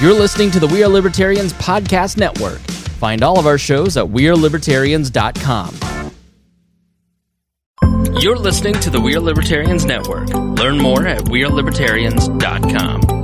You're listening to the We Are Libertarians Podcast Network. Find all of our shows at wearelibertarians.com. You're listening to the We Are Libertarians Network. Learn more at wearelibertarians.com.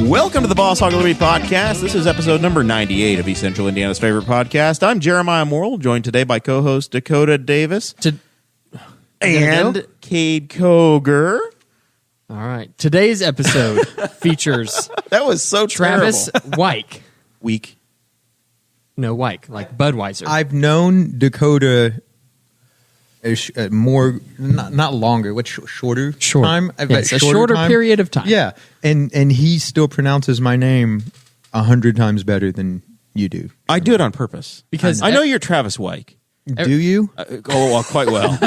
Welcome to the Boss Hog of Liberty podcast. This is episode number 98 of East Central Indiana's favorite podcast. I'm Jeremiah Morrell, joined today by co-host Dakota Davis and Kade Koger. All right. Today's episode features That was so Travis terrible. Weik. Weak. No, Weik, like Budweiser. I've known Dakota more, not longer. What shorter time? I've Yes, a shorter time. period of time. Yeah, and he still pronounces my name 100 times better than you do. I do it on purpose. Because I know you're Travis Weik. Do you? Quite well.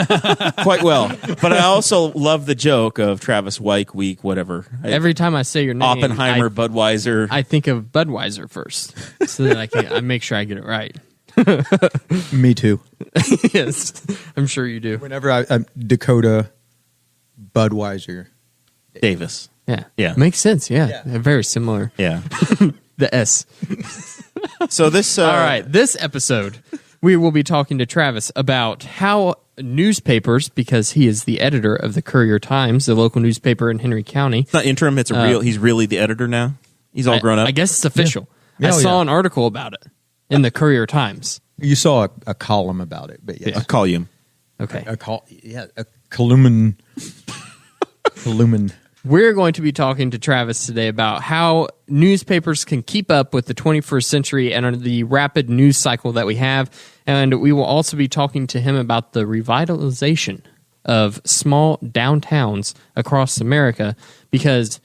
Quite well. But I also love the joke of Travis Weik, week, whatever. Every time I say your name, Oppenheimer, Budweiser. I think of Budweiser first, so that I make sure I get it right. Me too. Yes, I'm sure you do. Whenever I'm Dakota Budweiser Yeah. Davis. Yeah. Makes sense. Yeah. They're very similar. Yeah. The S. So this... All right. This episode, we will be talking to Travis about how newspapers, because he is the editor of the Courier Times, the local newspaper in Henry County. It's not interim. It's a real... He's really the editor now. He's all grown up. I guess it's official. Yeah. I Oh, saw yeah. an article about it in the Courier Times. You saw a column about it, but yes. A column. Okay. A column. We're going to be talking to Travis today about how newspapers can keep up with the 21st century and the rapid news cycle that we have. And we will also be talking to him about the revitalization of small downtowns across America, because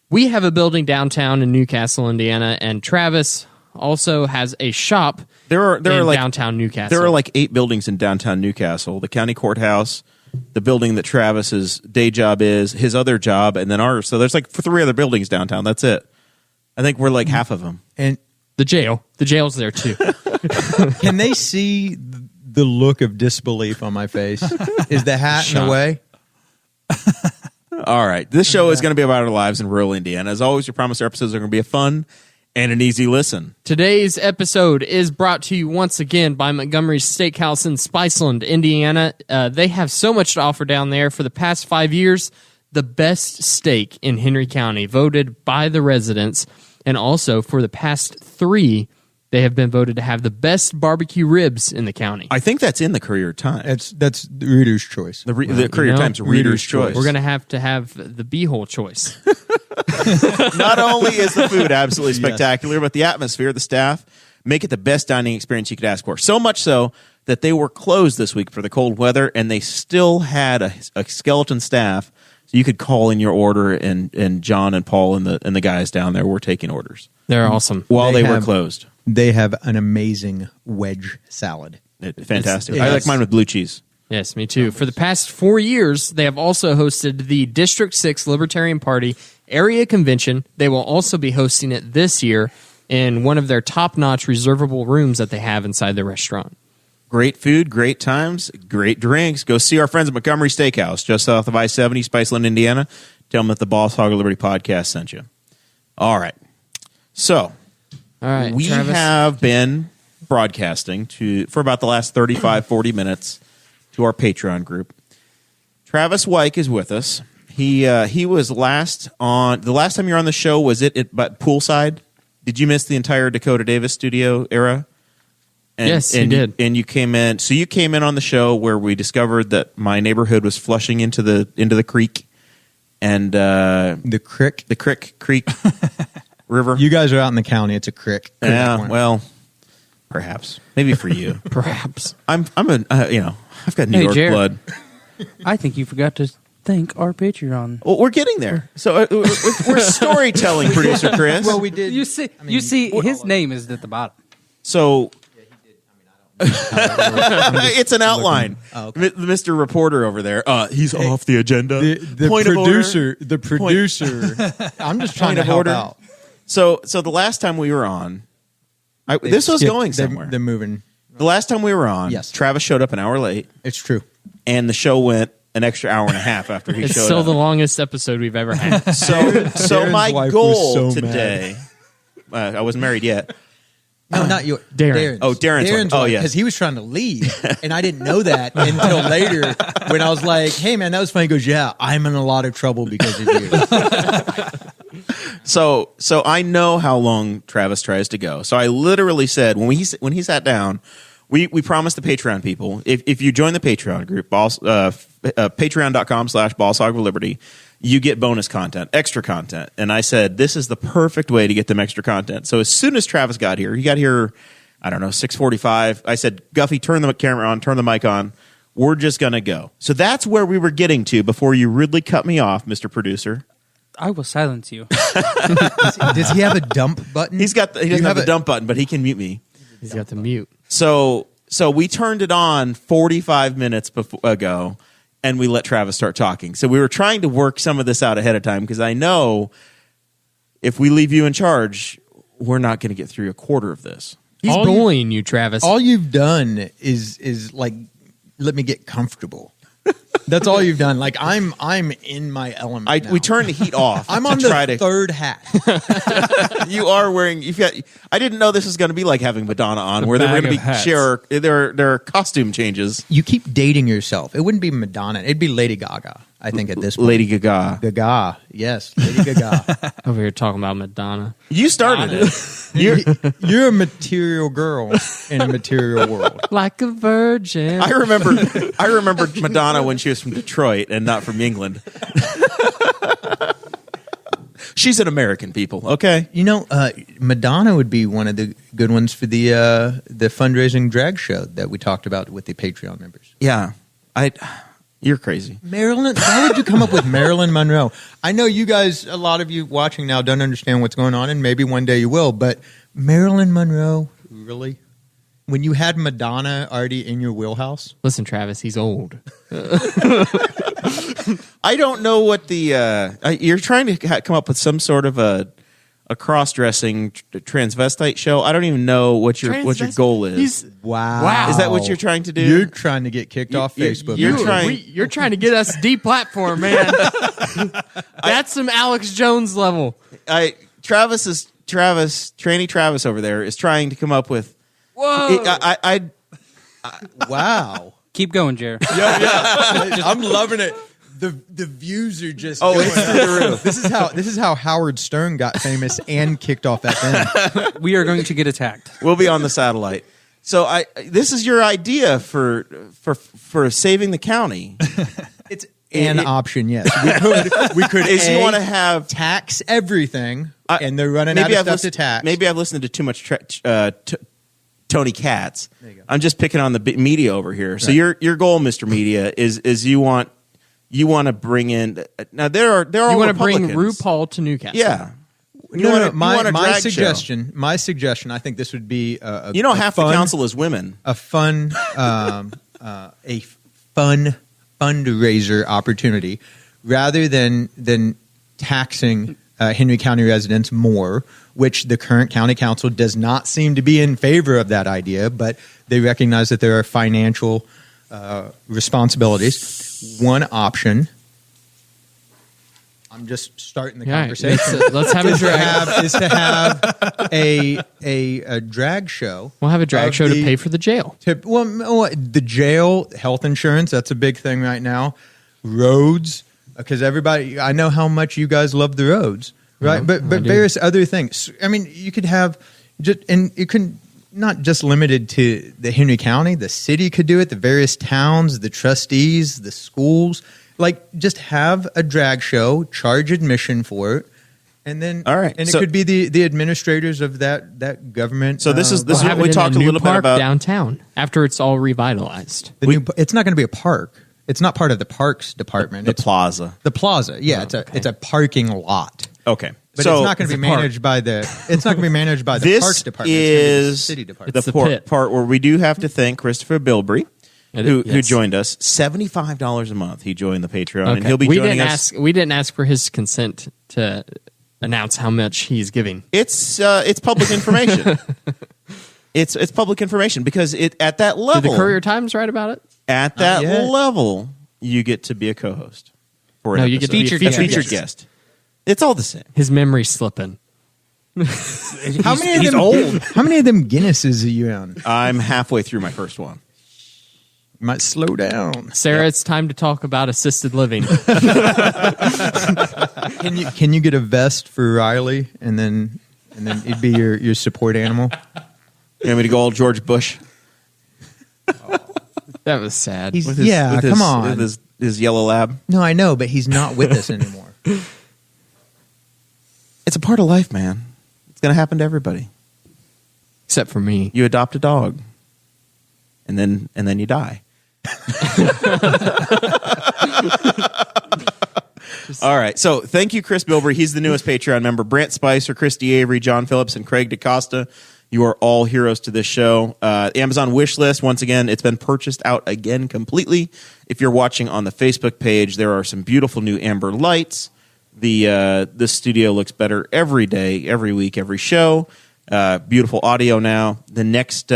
we have a building downtown in Newcastle, Indiana, and Travis also has a shop There are in like downtown Newcastle. There are like 8 buildings in downtown Newcastle: the county courthouse, the building that Travis's day job is, his other job, and then ours. So there's like 3 other buildings downtown. That's it. I think we're like half of them. And the jail. The jail's there too. can they see the look of disbelief on my face? Is the hat in the way? All right, this show is going to be about our lives in rural Indiana. As always, we promise our episodes are going to be a fun and an easy listen. Today's episode is brought to you once again by Montgomery's Steakhouse in Spiceland, Indiana. They have so much to offer down there. For the past 5 years, the best steak in Henry County, voted by the residents. And also, for the past 3, they have been voted to have the best barbecue ribs in the county. I think that's in the Courier Times. That's the reader's choice. The Courier Times Reader's Choice. We're going to have the B-hole choice. Not only is the food absolutely spectacular, but the atmosphere, the staff, make it the best dining experience you could ask for. So much so that they were closed this week for the cold weather, and they still had a skeleton staff, so you could call in your order, and John and Paul and the guys down there were taking orders. They're awesome. While they were closed. They have an amazing wedge salad. Fantastic. It's- I like mine with blue cheese. Yes, me too. For the past 4 years, they have also hosted the District 6 Libertarian Party Area Convention. They will also be hosting it this year in one of their top-notch reservable rooms that they have inside their restaurant. Great food, great times, great drinks. Go see our friends at Montgomery Steakhouse, just south of I-70, Spiceland, Indiana. Tell them that the Boss Hog of Liberty podcast sent you. All right. So, All right, we Travis. have been broadcasting for about the last 35, 40 minutes to our Patreon group. Travis Weik is with us. He was the last time you were on the show, was it at poolside? Did you miss the entire Dakota Davis studio era? Yes, he did. And you came in. So you came in on the show where we discovered that my neighborhood was flushing into the creek, and The creek river. You guys are out in the county. It's a crick. Yeah, well, perhaps maybe for you. Perhaps. I'm I've got New York Jared. blood. I think you forgot to thank our Patreon. Well, we're getting there. So we're storytelling, producer Chris. Well, we did. You see, his name is at the bottom. So It's an outline. okay. Mr. Reporter over there. He's off the agenda. The Point of producer. order. The producer. I'm just trying Point to of help order. out. So the last time we were on, this was going somewhere. They're moving. The last time we were on, Yes. Travis showed up an hour late, It's true. and the show went an extra hour and a half after he It's showed still up. the longest episode we've ever had. So Darren's my wife goal was so today, I wasn't married yet. No, not your Darren. Darren's wife. Oh, yes. because he was trying to leave, and I didn't know that until later when I was like, "Hey, man, that was funny." He goes, "Yeah, I'm in a lot of trouble because of you." So I know how long Travis tries to go. So I literally said when he sat down, we promised the Patreon people, if you join the Patreon group, patreon.com/BallsHogWithLiberty, you get bonus content, extra content. And I said, this is the perfect way to get them extra content. So as soon as Travis got here, he got here, I don't know, 6:45. I said, Guffey, turn the camera on, turn the mic on. We're just going to go. So that's where we were getting to before you rudely cut me off, Mr. Producer. I will silence you. Does he have a dump button? He doesn't have the dump button, but he can mute me. He's got the mute. So we turned it on 45 minutes ago, and we let Travis start talking. So we were trying to work some of this out ahead of time because I know if we leave you in charge, we're not going to get through a quarter of this. He's All bullying you, Travis. All you've done is like, let me get comfortable. That's all you've done. Like I'm in my element. Now. We turned the heat off. I'm on the third hat. You are wearing. I didn't know this was going to be like having Madonna on, where there were going to be share. There are costume changes. You keep dating yourself. It wouldn't be Madonna. It'd be Lady Gaga. I think at this point. Lady Gaga. Gaga. Yes, Lady Gaga. Over here talking about Madonna. You started it. You're a material girl in a material world. Like a virgin. I remember Madonna when she was from Detroit and not from England. She's an American, people. Okay. You know, Madonna would be one of the good ones for the fundraising drag show that we talked about with the Patreon members. Yeah. You're crazy. Marilyn, how would you come up with Marilyn Monroe? I know you guys, a lot of you watching now don't understand what's going on, and maybe one day you will, but Marilyn Monroe, really? When you had Madonna already in your wheelhouse? Listen, Travis, he's old. I don't know what you're trying to come up with some sort of a cross-dressing transvestite show. I don't even know what your goal is. Wow. Is that what you're trying to do? You're trying to get kicked off Facebook. You're trying to get us deplatformed, man. That's some Alex Jones level. Trainee Travis over there is trying to come up with. Whoa! Wow. Keep going, Jared. I'm loving it. The views are just going it's through the roof. This is how Howard Stern got famous and kicked off FM. We are going to get attacked. We'll be on the satellite. So this is your idea for saving the county. It's an option, yes. We could you want to have tax everything, and they're running out of stuff to tax. Maybe I've listened to too much Tony Katz. I'm just picking on the media over here. So your goal, Mr. Media, is you want to bring in now there are you want to bring Republicans. RuPaul to Newcastle. Yeah. My suggestion. I think this would be half the council is women. A fun fundraiser opportunity, rather than taxing Henry County residents more, which the current county council does not seem to be in favor of that idea, but they recognize that there are financial responsibilities. One option. I'm just starting the conversation. Let's have a drag. Is to have a drag show. We'll have a drag show to pay for the jail. The jail, health insurance, that's a big thing right now. Roads, because everybody, I know how much you guys love the roads, right? But various other things. I mean, you could have, and you can not just limited to the Henry County, the city could do it, the various towns, the trustees, the schools. Like, just have a drag show, charge admission for it, and then it could be the administrators of that government. So this is what we talked a little bit about downtown after it's all revitalized. It's not going to be a park. It's not part of the parks department. The plaza. The plaza, yeah. It's a parking lot. Okay. But so it's not going to be managed by the. It's not going to be managed by the this parks department. It's is gonna be the city department. It's the part where we do have to thank Christopher Bilbrey, who Yes. joined us. $75 a month. He joined the Patreon, and Okay. he'll be we joining didn't us. ask. We didn't ask for his consent to announce how much he's giving. It's public information. It's public information because at that Did level, the Courier Times write about it? at that yet. level, you get to be a co-host. For an No, you get to episode. be a featured featured guest. It's all the same. His memory's slipping. How many of them? Old. How many of them Guinnesses are you on? I'm halfway through my first one. You might slow down. Sarah, it's time to talk about assisted living. Can you get a vest for Riley and then it'd be your support animal? You want me to go all George Bush? That was sad. He's- With his, Yeah, with his, come on. With his yellow lab. No, I know, but he's not with us anymore. It's a part of life, man. It's going to happen to everybody. Except for me. You adopt a dog, and then you die. All right. So thank you, Chris Bilbrey. He's the newest Patreon member. Brant Spicer, Christy Avery, John Phillips, and Craig DaCosta. You are all heroes to this show. Amazon wish list, once again, it's been purchased out again completely. If you're watching on the Facebook page, there are some beautiful new amber lights. This studio looks better every day, every week, every show. Beautiful audio now. The next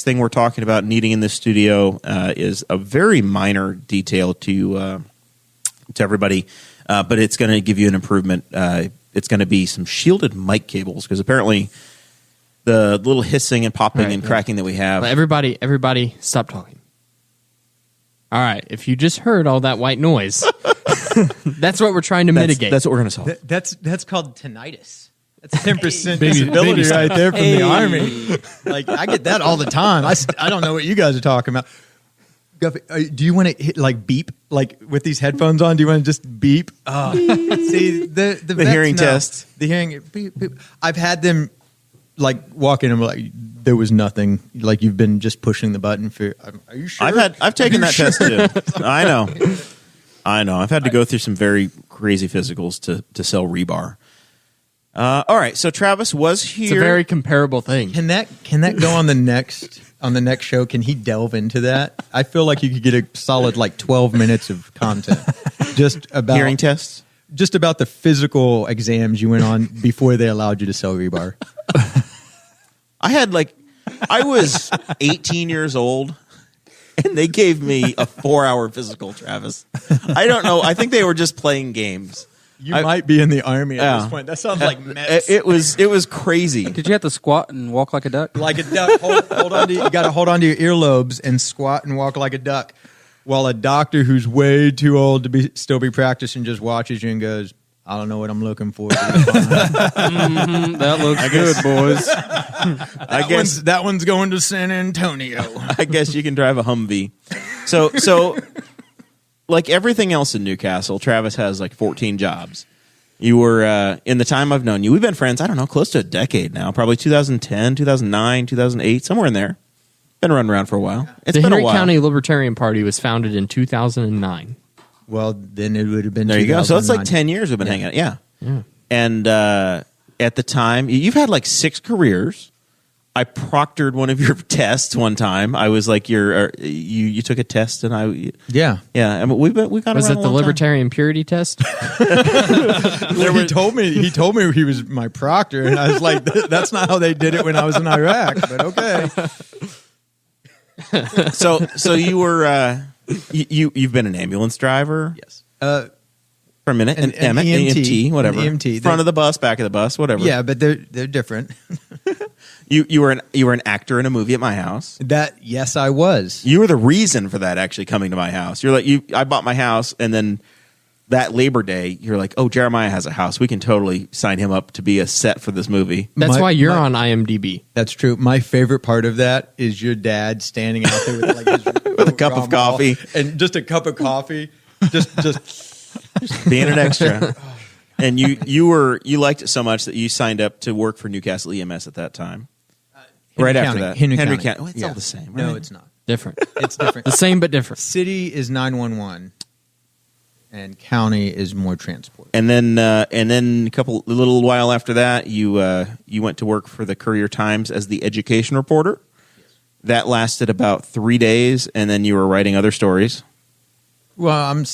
thing we're talking about needing in this studio is a very minor detail to everybody, but it's going to give you an improvement. It's going to be some shielded mic cables because apparently the little hissing and popping and cracking that we have. Well, everybody, stop talking. All right. If you just heard all that white noise, that's what we're trying to mitigate. That's what we're going to solve. That's called tinnitus. That's 10% Baby- disability baby right there from Hey. the Army. Like, I get that all the time. I don't know what you guys are talking about. Guffey, do you want to hit like beep like with these headphones on? Do you want to just beep? See the vets hearing know. test. The hearing beep, beep. I've had them like walk in and be like there was nothing. Like you've been just pushing the button for. Are you sure? I've taken that test too. I know. I've had to go through some very crazy physicals to sell rebar. All right, so Travis was here. It's a very comparable thing. Can that go on the next show? Can he delve into that? I feel like you could get a solid like 12 minutes of content just about hearing tests. just about the physical exams you went on before they allowed you to sell rebar. I was 18 years old, and they gave me a 4-hour physical, Travis. I don't know. I think they were just playing games. You might be in the Army at Yeah. this point. That sounds like mess. It was crazy. Did you have to squat and walk like a duck? Like a duck. Hold on to, you got to hold on to your earlobes and squat and walk like a duck, while a doctor who's way too old to still be practicing just watches you and goes, "I don't know what I'm looking for." That looks good, boys. I guess that one's going to San Antonio. I guess you can drive a Humvee. So like everything else in Newcastle, Travis has like 14 jobs. You were in the time I've known you. We've been friends, I don't know, close to a decade now. Probably 2010, 2009, 2008, somewhere in there. Been running around for a while. It's the been Henry a while. County Libertarian Party was founded in 2009. Well, then it would have been. There you go. So it's like 2009. 10 years we've been hanging out. Yeah. And at the time, you've had like 6 careers. I proctored one of your tests one time. I was like, you took a test, and Yeah. I mean, we've got Was around it a the long time. Libertarian Purity Test? He told me he was my proctor, and I was like, "That's not how they did it when I was in Iraq." But okay. So you were you've been an ambulance driver. Yes. For a minute, An an EMT, whatever. an EMT. Front of the bus, back of the bus, whatever. Yeah, but they're different. You were an actor in a movie at my house. Yes, I was. You were the reason for that actually coming to my house. You're like I bought my house, and then that Labor Day, you're like, oh, Jeremiah has a house. We can totally sign him up to be a set for this movie. That's why you're on IMDb. That's true. My favorite part of that is your dad standing out there with like his With a cup of coffee. and just a cup of coffee, just Being an extra. And you liked it so much that you signed up to work for Newcastle EMS at that time. Henry Right after County, that. Henry Henry County. County. Oh, it's all the same, No, right? it's not. Different. It's different. The same but different. City is 911. and county is more transport. And then a little while after that, you went to work for the Courier Times as the education reporter. Yes. That lasted about 3 days, and then you were writing other stories. Well, I'm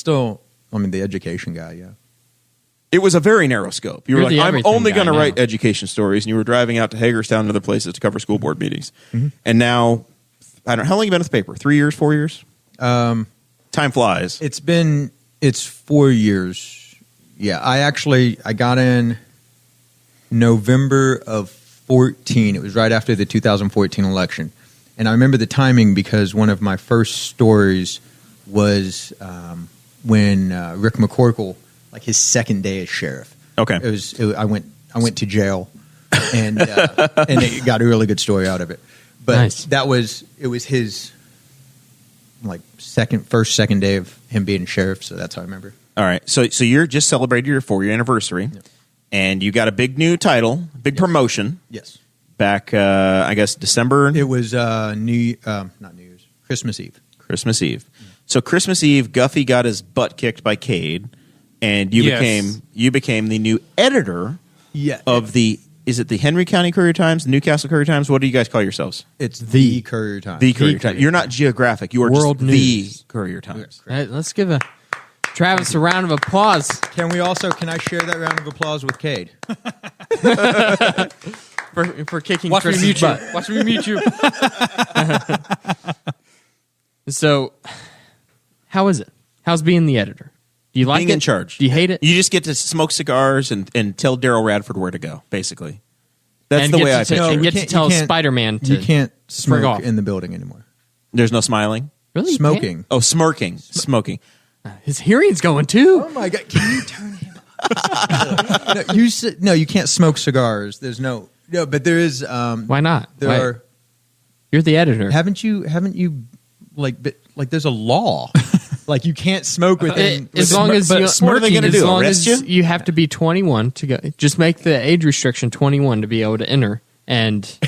the education guy, yeah. It was a very narrow scope. You were You're the like, I'm everything only guy going to now. write education stories, and you were driving out to Hagerstown and other places to cover school board meetings. Mm-hmm. And now, I don't know, how long have you been with the paper? 3 years, 4 years? Time flies. It's 4 years. Yeah, I got in November of 14. It was right after the 2014 election. And I remember the timing because one of my first stories was when Rick McCorkle, like his second day as sheriff. Okay. I went to jail, and it got a really good story out of it. But Nice. it was his second day of him being sheriff. So that's how I remember. All right. So you're just celebrated your 4-year anniversary, and you got a big new title, big promotion. Yes. Back, I guess, December. It was not New Year's, Christmas Eve. Christmas Eve. So Christmas Eve, Guffey got his butt kicked by Kade, and you became the new editor of the. Is it the Henry County Courier Times, the Newcastle Courier Times? What do you guys call yourselves? It's the Courier Times. The Courier Times. You're not geographic. You are World just news. the Courier Times. All right, let's give Travis a round of applause. Can I share that round of applause with Kade? For kicking Watch me Chris's mute you. butt. Watch me mute you. So, how is it? How's being the editor? Do you like Being it? in charge. Do you hate it? You just get to smoke cigars and tell Daryl Radford where to go, basically. That's And the get way to I ta- picture and it. get to tell Spider-Man to You can't frig off. smoke in the building anymore. There's no smiling? Really? You Smoking. Oh, smirking. Smoking. can't? His hearing's going too. Oh my God! Can you turn him? No, you can't smoke cigars. There's no, but there is. Why not? There Why- are. You're the editor. Haven't you? Like there's a law. Like you can't smoke within. As long as but you, what are they gonna as do, long arrest as you? you have to be 21 to go. Just make the age restriction 21 to be able to enter, and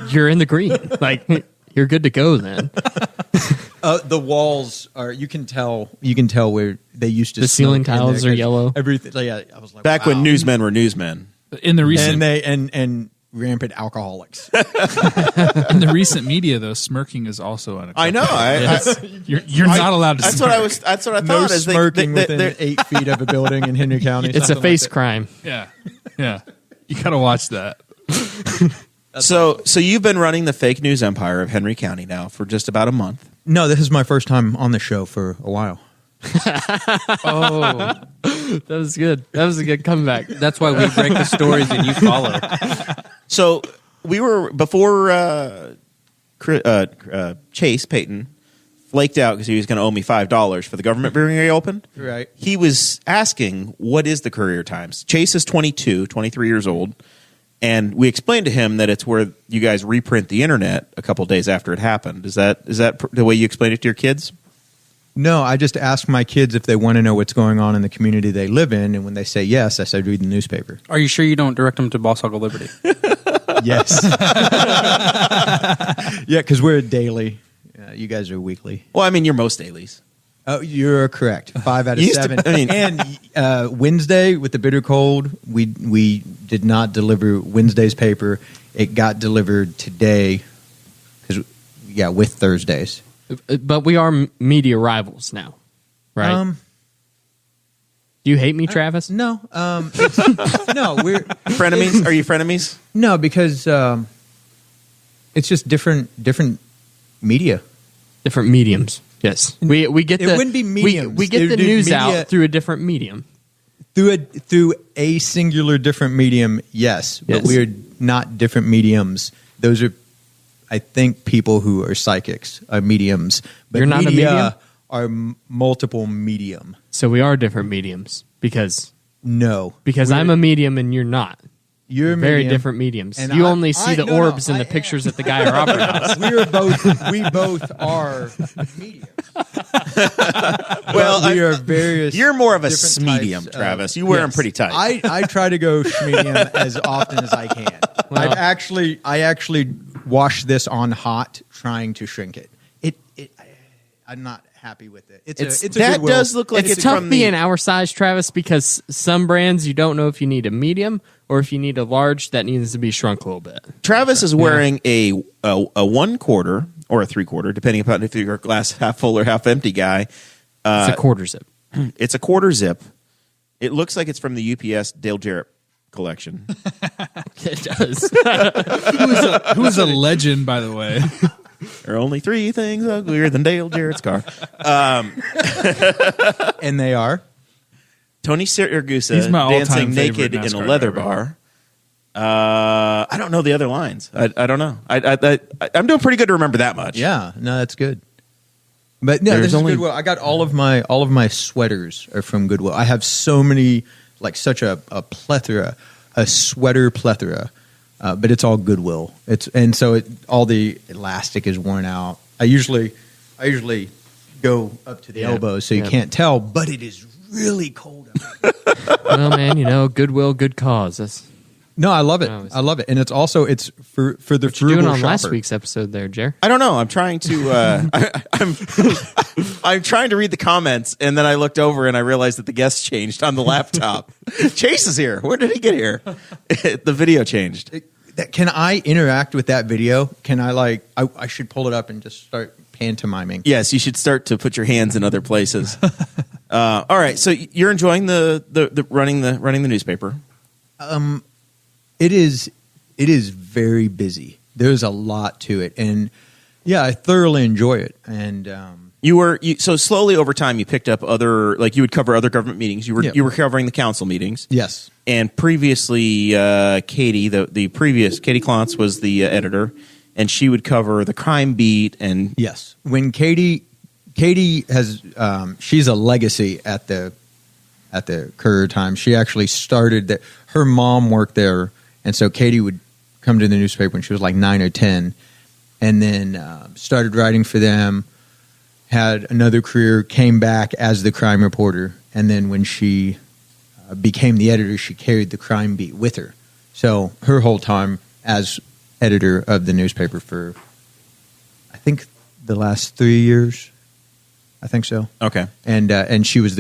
you're in the green. Like you're good to go then. The walls are. You can tell where they used to. The ceiling smoke in tiles there are 'cause yellow. Everything. Like, yeah, I was like, Back wow. when newsmen were newsmen. In the recent and rampant alcoholics. in the recent media, though, smirking is also unacceptable. I know. You're not allowed to. That's smirk. what I thought. No is they- smirking they- within they're- 8 feet of a building in Henry County. It's a something face like that. crime. Yeah. You gotta watch that. So you've been running the fake news empire of Henry County now for just about a month. No, this is my first time on the show for a while. Oh, that was good. That was a good comeback. That's why we break the stories and you follow. So we were before Chase Payton flaked out because he was going to owe me $5 for the government being reopened. Right. He was asking, what is the Courier Times? Chase is 23 years old. And we explained to him that it's where you guys reprint the internet a couple days after it happened. Is that the way you explain it to your kids? No, I just ask my kids if they want to know what's going on in the community they live in, and when they say yes, I said read the newspaper. Are you sure you don't direct them to Boss Hog of Liberty? Yes. Yeah, because we're a daily. You guys are weekly. Well, I mean, you're most dailies. Oh, you're correct. 5 out of Used to- 7. I mean- And Wednesday with the bitter cold, we did not deliver Wednesday's paper. It got delivered today. With Thursdays. But we are media rivals now, right? Do you hate me, Travis? No. No, we're Frenemies? Are you frenemies? no because it's just different media. Different mediums. Yes, we get It the wouldn't be mediums. We get It the would be news media- out through a different medium. Through a singular different medium, yes, but Yes. we're not different mediums. Those are, I think, people who are psychics are mediums. But You're not a media medium? are multiple medium. So we are different mediums because No, I'm a medium and you're not. you're a Very medium. different mediums. And You I- only see the no, orbs in I- the pictures at the Guy Opera House. We both are medium. Well, we are various. You're more of a different medium, types Travis. of- You wear them Yes. pretty tight. I try to go medium as often as I can. I actually wash this on hot, trying to shrink it. I'm not happy with it. It's a that Goodwill. does look like It's it's tough from being the. our size, Travis, because some brands you don't know if you need a medium or if you need a large that needs to be shrunk a little bit. Travis is wearing a 1/4 or a 3/4, depending upon if you're a glass half full or half empty guy. It's a quarter zip. It's a quarter zip. It looks like it's from the UPS Dale Jarrett collection. It does. Who is a legend, by the way? There are only 3 things uglier than Dale Jarrett's car. And they are. Tony He's Siragusa my all-time dancing favorite naked in a NASCAR leather driver. bar. I don't know the other lines. I don't know. I'm doing pretty good to remember that much. Yeah, no, that's good. But no, There's this is only- Goodwill. I got all of my sweaters are from Goodwill. I have so many, like such a plethora, a sweater plethora. But it's all Goodwill. All the elastic is worn out. I usually go up to the elbows so you can't tell, but it is really cold out. Well, man, Goodwill, good cause. That's No, I love it. No, it's- I love it, and it's also for the what you're frugal doing on shopper. last week's episode there, Jer. I don't know. I'm trying to. I'm trying to read the comments, and then I looked over and I realized that the guest changed on the laptop. Chase is here. Where did he get here? The video changed. Can I interact with that video? Can I I should pull it up and just start pantomiming. Yes, you should start to put your hands in other places. All right, so you're enjoying the running the newspaper. It is very busy. There's a lot to it, and yeah, I thoroughly enjoy it. And So slowly over time, you picked up other, like you would cover other government meetings. You were covering the council meetings. yes, And previously, Katie, the previous Katie Klontz was the editor, and she would cover the crime beat. And yes. When Katie has she's a legacy at the Courier Times. She actually started that. Her mom worked there, and so Katie would come to the newspaper when she was like 9 or 10, and then started writing for them. Had another career, came back as the crime reporter, and then when she became the editor, she carried the crime beat with her. So her whole time as editor of the newspaper for, I think, the last 3 years. I think so. okay, And she was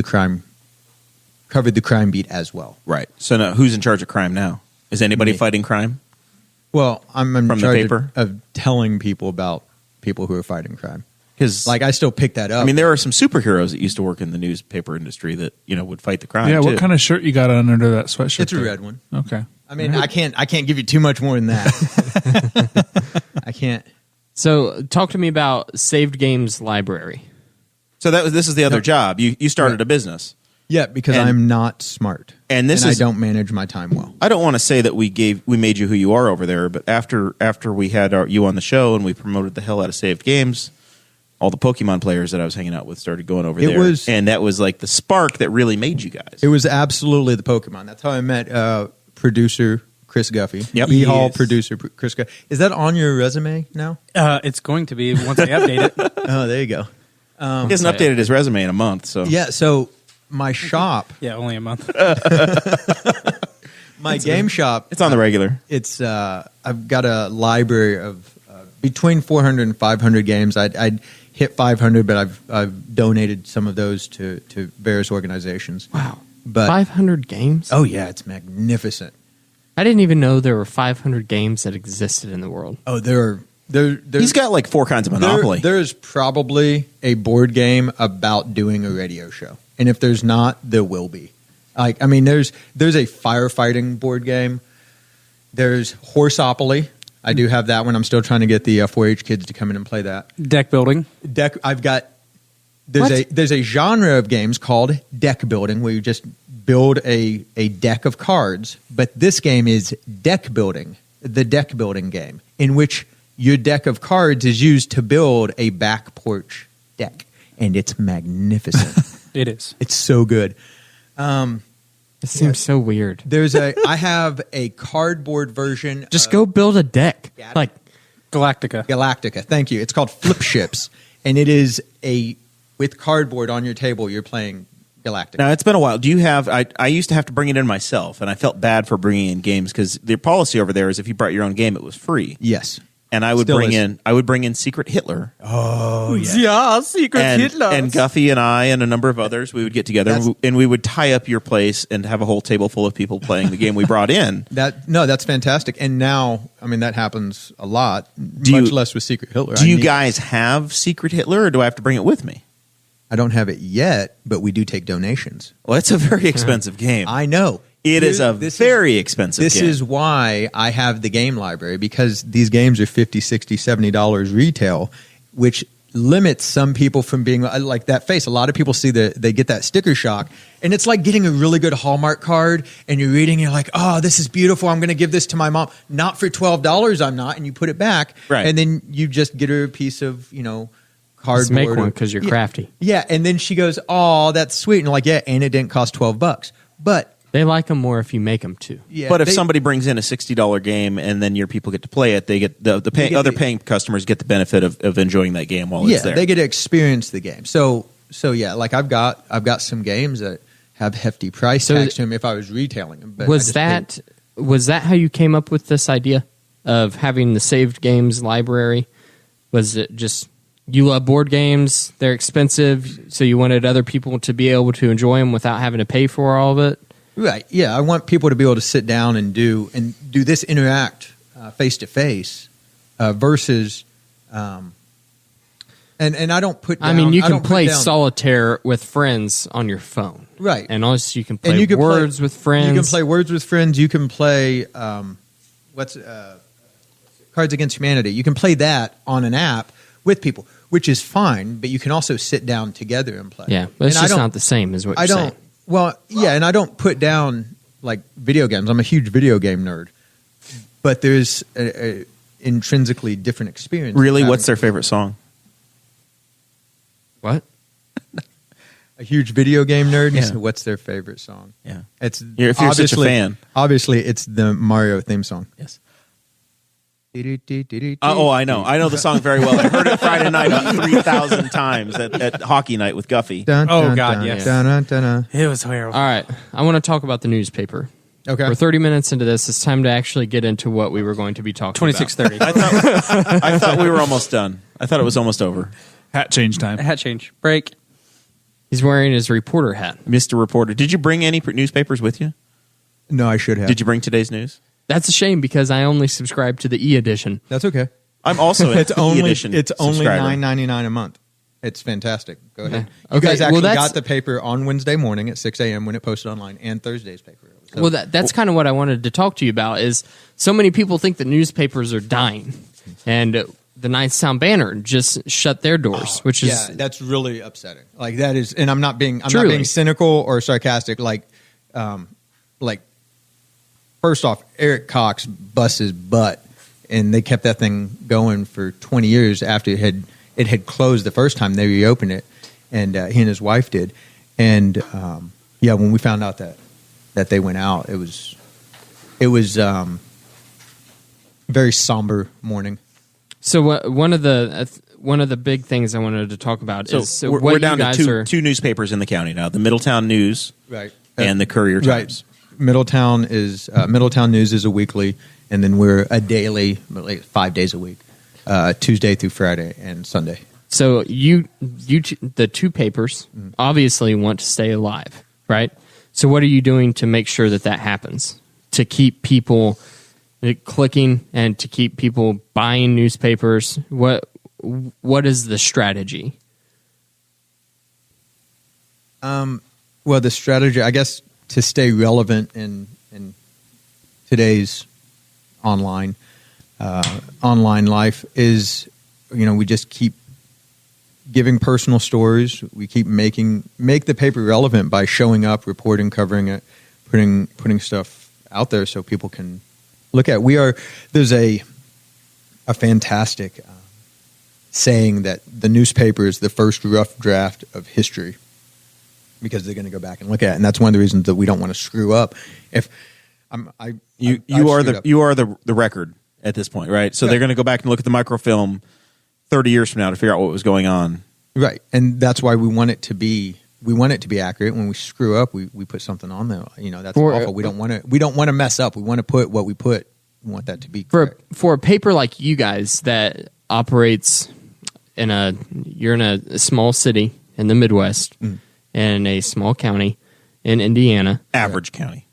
covered the crime beat as well. right. So now, who's in charge of crime now? Is anybody Me. fighting crime? Well, I'm in From the charge paper? of telling people about people who are fighting crime. Because Like, I still pick that up. I mean, there are some superheroes that used to work in the newspaper industry that would fight the crime. Yeah, too. what kind of shirt you got on under that sweatshirt? it's a there? red one. Okay. I mean, I can't give you too much more than that. I can't. So, talk to me about Saved Games Library. So this is the other job. You started a business. Yeah, because And- I'm not smart, And this I is don't manage my time well. I don't want to say that we made you who you are over there, but after we had you on the show and we promoted the hell out of Saved Games, all the Pokemon players that I was hanging out with started going over It there, was- and that was like the spark that really made you guys. It was absolutely the Pokemon. That's how I met producer Chris Guffey. Yep. E-Hall Yes. producer Chris Guffey. Is that on your resume now? It's going to be once I update it. Oh, there you go. He hasn't updated his resume in a month, so Yeah, so my shop, Yeah, only a month. my game shop, it's on the regular. it's I've got a library of between 400 and 500 games. I'd hit 500, but I've donated some of those to various organizations. Wow. But 500 games? oh yeah, it's magnificent. I didn't even know there were 500 games that existed in the world. Oh, there's He's got like 4 kinds of Monopoly. There is probably a board game about doing a radio show, and if there's not, there will be. Like, I mean, there's a firefighting board game. There's Horseopoly. I do have that one. I'm still trying to get the 4-H kids to come in and play that. Deck building. Deck. I've got. What? There's a genre of games called deck building where you just build a deck of cards, but this game is deck building, the deck building game, in which your deck of cards is used to build a back porch deck, and it's magnificent. It is. It's so good. It seems so weird. I have a cardboard version. Just go build a deck. Yeah. Like, Galactica. Galactica. Thank you. It's called Flip Ships, and it is with cardboard on your table. You're playing Galactica. Now, it's been a while. Do you have? I used to have to bring it in myself, and I felt bad for bringing in games because the policy over there is if you brought your own game, it was free. Yes. and I would Still bring is. in Secret Hitler. Oh, Yeah, Secret And Guffey and I and a number of others, we would get together and we would tie up your place and have a whole table full of people playing the game we brought in. That's fantastic. And now, I mean, that happens a lot, you- less with Secret Hitler. Do you guys have Secret Hitler, or do I have to bring it with me? I don't have it yet, but we do take donations. Well, it's a very expensive game. I know. It is a very expensive This game. is why I have the game library, because these games are $50, $60, $70 retail, which limits some people from being like that face. A lot of people see they get that sticker shock, and it's like getting a really good Hallmark card, and you're reading, you're like, oh, this is beautiful. I'm going to give this to my mom. Not for $12, I'm not. And you put it back, Right. and then you just get her a piece of, cardboard. Just make one because you're crafty. Yeah, and then she goes, oh, that's sweet. And like, yeah, and it didn't cost $12. But They like them more if you make them too. yeah, but if somebody brings in a $60 game and then your people get to play it, they get other paying customers get the benefit of enjoying that game while it's there. they get to experience the game. So yeah, like I've got some games that have hefty price tags to them if I was retailing them. But Was that how you came up with this idea of having the saved games library? Was it just you love board games, they're expensive, so you wanted other people to be able to enjoy them without having to pay for all of it? Right? Yeah, I want people to be able to sit down and do this interact face to face versus. And I don't put. Down, I mean, you can don't put play down- solitaire with friends on your phone, Right. And also you can play and you can Words with Friends. You can play Words with Friends. You can play Cards Against Humanity. You can play that on an app with people, which is fine. But you can also sit down together and play. Yeah, but it's And I just don't- not the same as what I you're don't. saying. Well, yeah, and I don't put down like video games. I'm a huge video game nerd, but there's a intrinsically different experience. Really, having what's their favorite song? What? a huge video game nerd? Yeah. So what's their favorite song? Yeah. It's If you're such a fan. Obviously, it's the Mario theme song. Yes. Oh, I know. I know the song very well. I heard it Friday night about 3,000 times at hockey night with Guffey. Oh, God, yes. Dun. It was terrible. All right, I want to talk about the newspaper. Okay. We're 30 minutes into this. It's time to actually get into what we were going to be talking about. 26:30. I thought we were almost done. I thought it was almost over. Hat change time. Hat change. Break. He's wearing his reporter hat. Mr. Reporter. Did you bring any newspapers with you? No, I should have. Did you bring today's news? That's a shame because I only subscribe to the e-edition. That's okay. I'm also It's only edition subscriber. $9.99 a month. It's fantastic. Go ahead. Yeah. You Okay, guys well, actually that's- got the paper on Wednesday morning at 6 a.m. when it posted online, and Thursday's paper. So, Well, that's kind of what I wanted to talk to you about is so many people think that newspapers are dying. And the Knightstown Banner just shut their doors, which is yeah, that's really upsetting. Like that is, and I'm not being Truly. cynical or sarcastic. Like first off, Eric Cox busts his butt, and they kept that thing going for 20 years after it had closed the first time they reopened it, and he and his wife did. And when we found out that they went out, it was very somber morning. So one of the big things I wanted to talk about is So what we're you down guys to are. two newspapers in the county now: the Middletown News Right. and the Courier Times. Right. Middletown News is a weekly, and then we're a daily, like 5 days a week, Tuesday through Friday and Sunday. So the two papers obviously want to stay alive, right? So what are you doing to make sure that happens? To keep people clicking and to keep people buying newspapers? What is the strategy? Well, the strategy, I guess, to stay relevant in today's online life is, we just keep giving personal stories. We keep make the paper relevant by showing up, reporting, covering it, putting stuff out there so people can look at. There's a fantastic saying that the newspaper is the first rough draft of history, because they're going to go back and look at it, and that's one of the reasons that we don't want to screw up. You are the record at this point, right? So they're going to go back and look at the microfilm 30 years from now to figure out what was going on. Right, and that's why we want it to be accurate. When we screw up, we put something on there. That's awful. We don't want to mess up. We want to put what we put want that to be For a paper like you guys that operates you're in a small city in the Midwest in a small county in Indiana. Average county.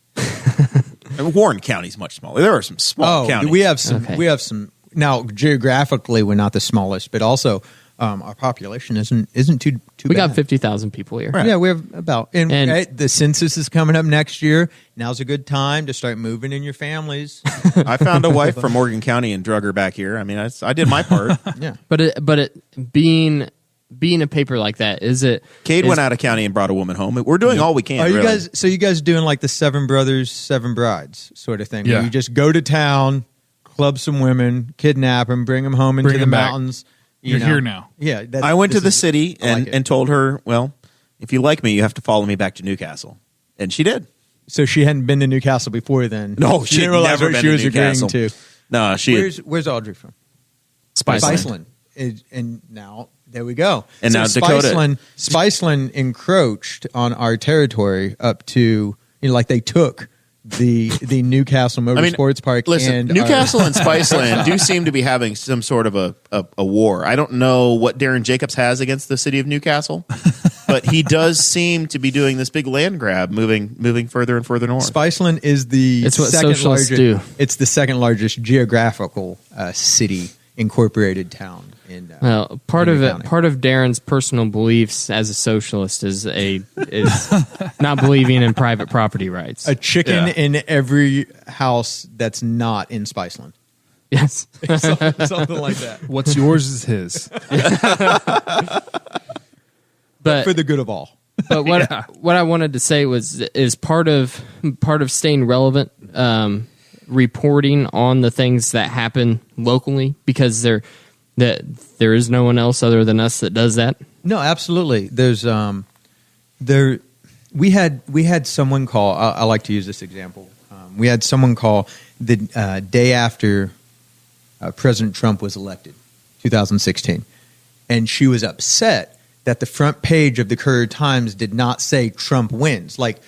Warren County's much smaller. There are some small counties. We have some. We have some. Now, geographically, we're not the smallest, but also our population isn't too We bad. got 50,000 people here. Yeah, we have about. And the census is coming up next year. Now's a good time to start moving in your families. I found a wife from Morgan County and drug her back here. I mean, I did my part. Yeah, But being a paper like that, Kade went out of county and brought a woman home. We're doing all we can. Are you really. guys? So you guys doing like the Seven Brothers, Seven Brides sort of thing? Yeah. Where you just go to town, club some women, kidnap them, bring them home into Bring the 'em back. mountains. You're here now. Yeah, I went to the city I like it. and told her, well, if you like me, you have to follow me back to Newcastle. And she did. So she hadn't been to Newcastle before then. No, she she'd didn't realize never what been she to was Newcastle. agreeing to. No, Where's Audrey from? Spiceland. And now there we go. And now Dakota. Spiceland encroached on our territory up to like they took the Newcastle Motorsports Park. Listen, and Newcastle and Spiceland do seem to be having some sort of a war. I don't know what Darren Jacobs has against the city of Newcastle, but he does seem to be doing this big land grab, moving further and further north. Spiceland is the It's what second socialists largest. do. It's the second largest geographical city incorporated town in. Well, part of County. Darren's personal beliefs as a socialist is not believing in private property rights. A chicken Yeah. in every house that's not in Spiceland. Yes. Something like that. What's yours is his. But For the good of all. But what I wanted to say is part of staying relevant, reporting on the things that happen locally, because there is no one else other than us that does that. No, absolutely. There's we had someone call. I like to use this example. We had someone call the day after President Trump was elected, 2016, and she was upset that the front page of the Courier Times did not say Trump wins. Like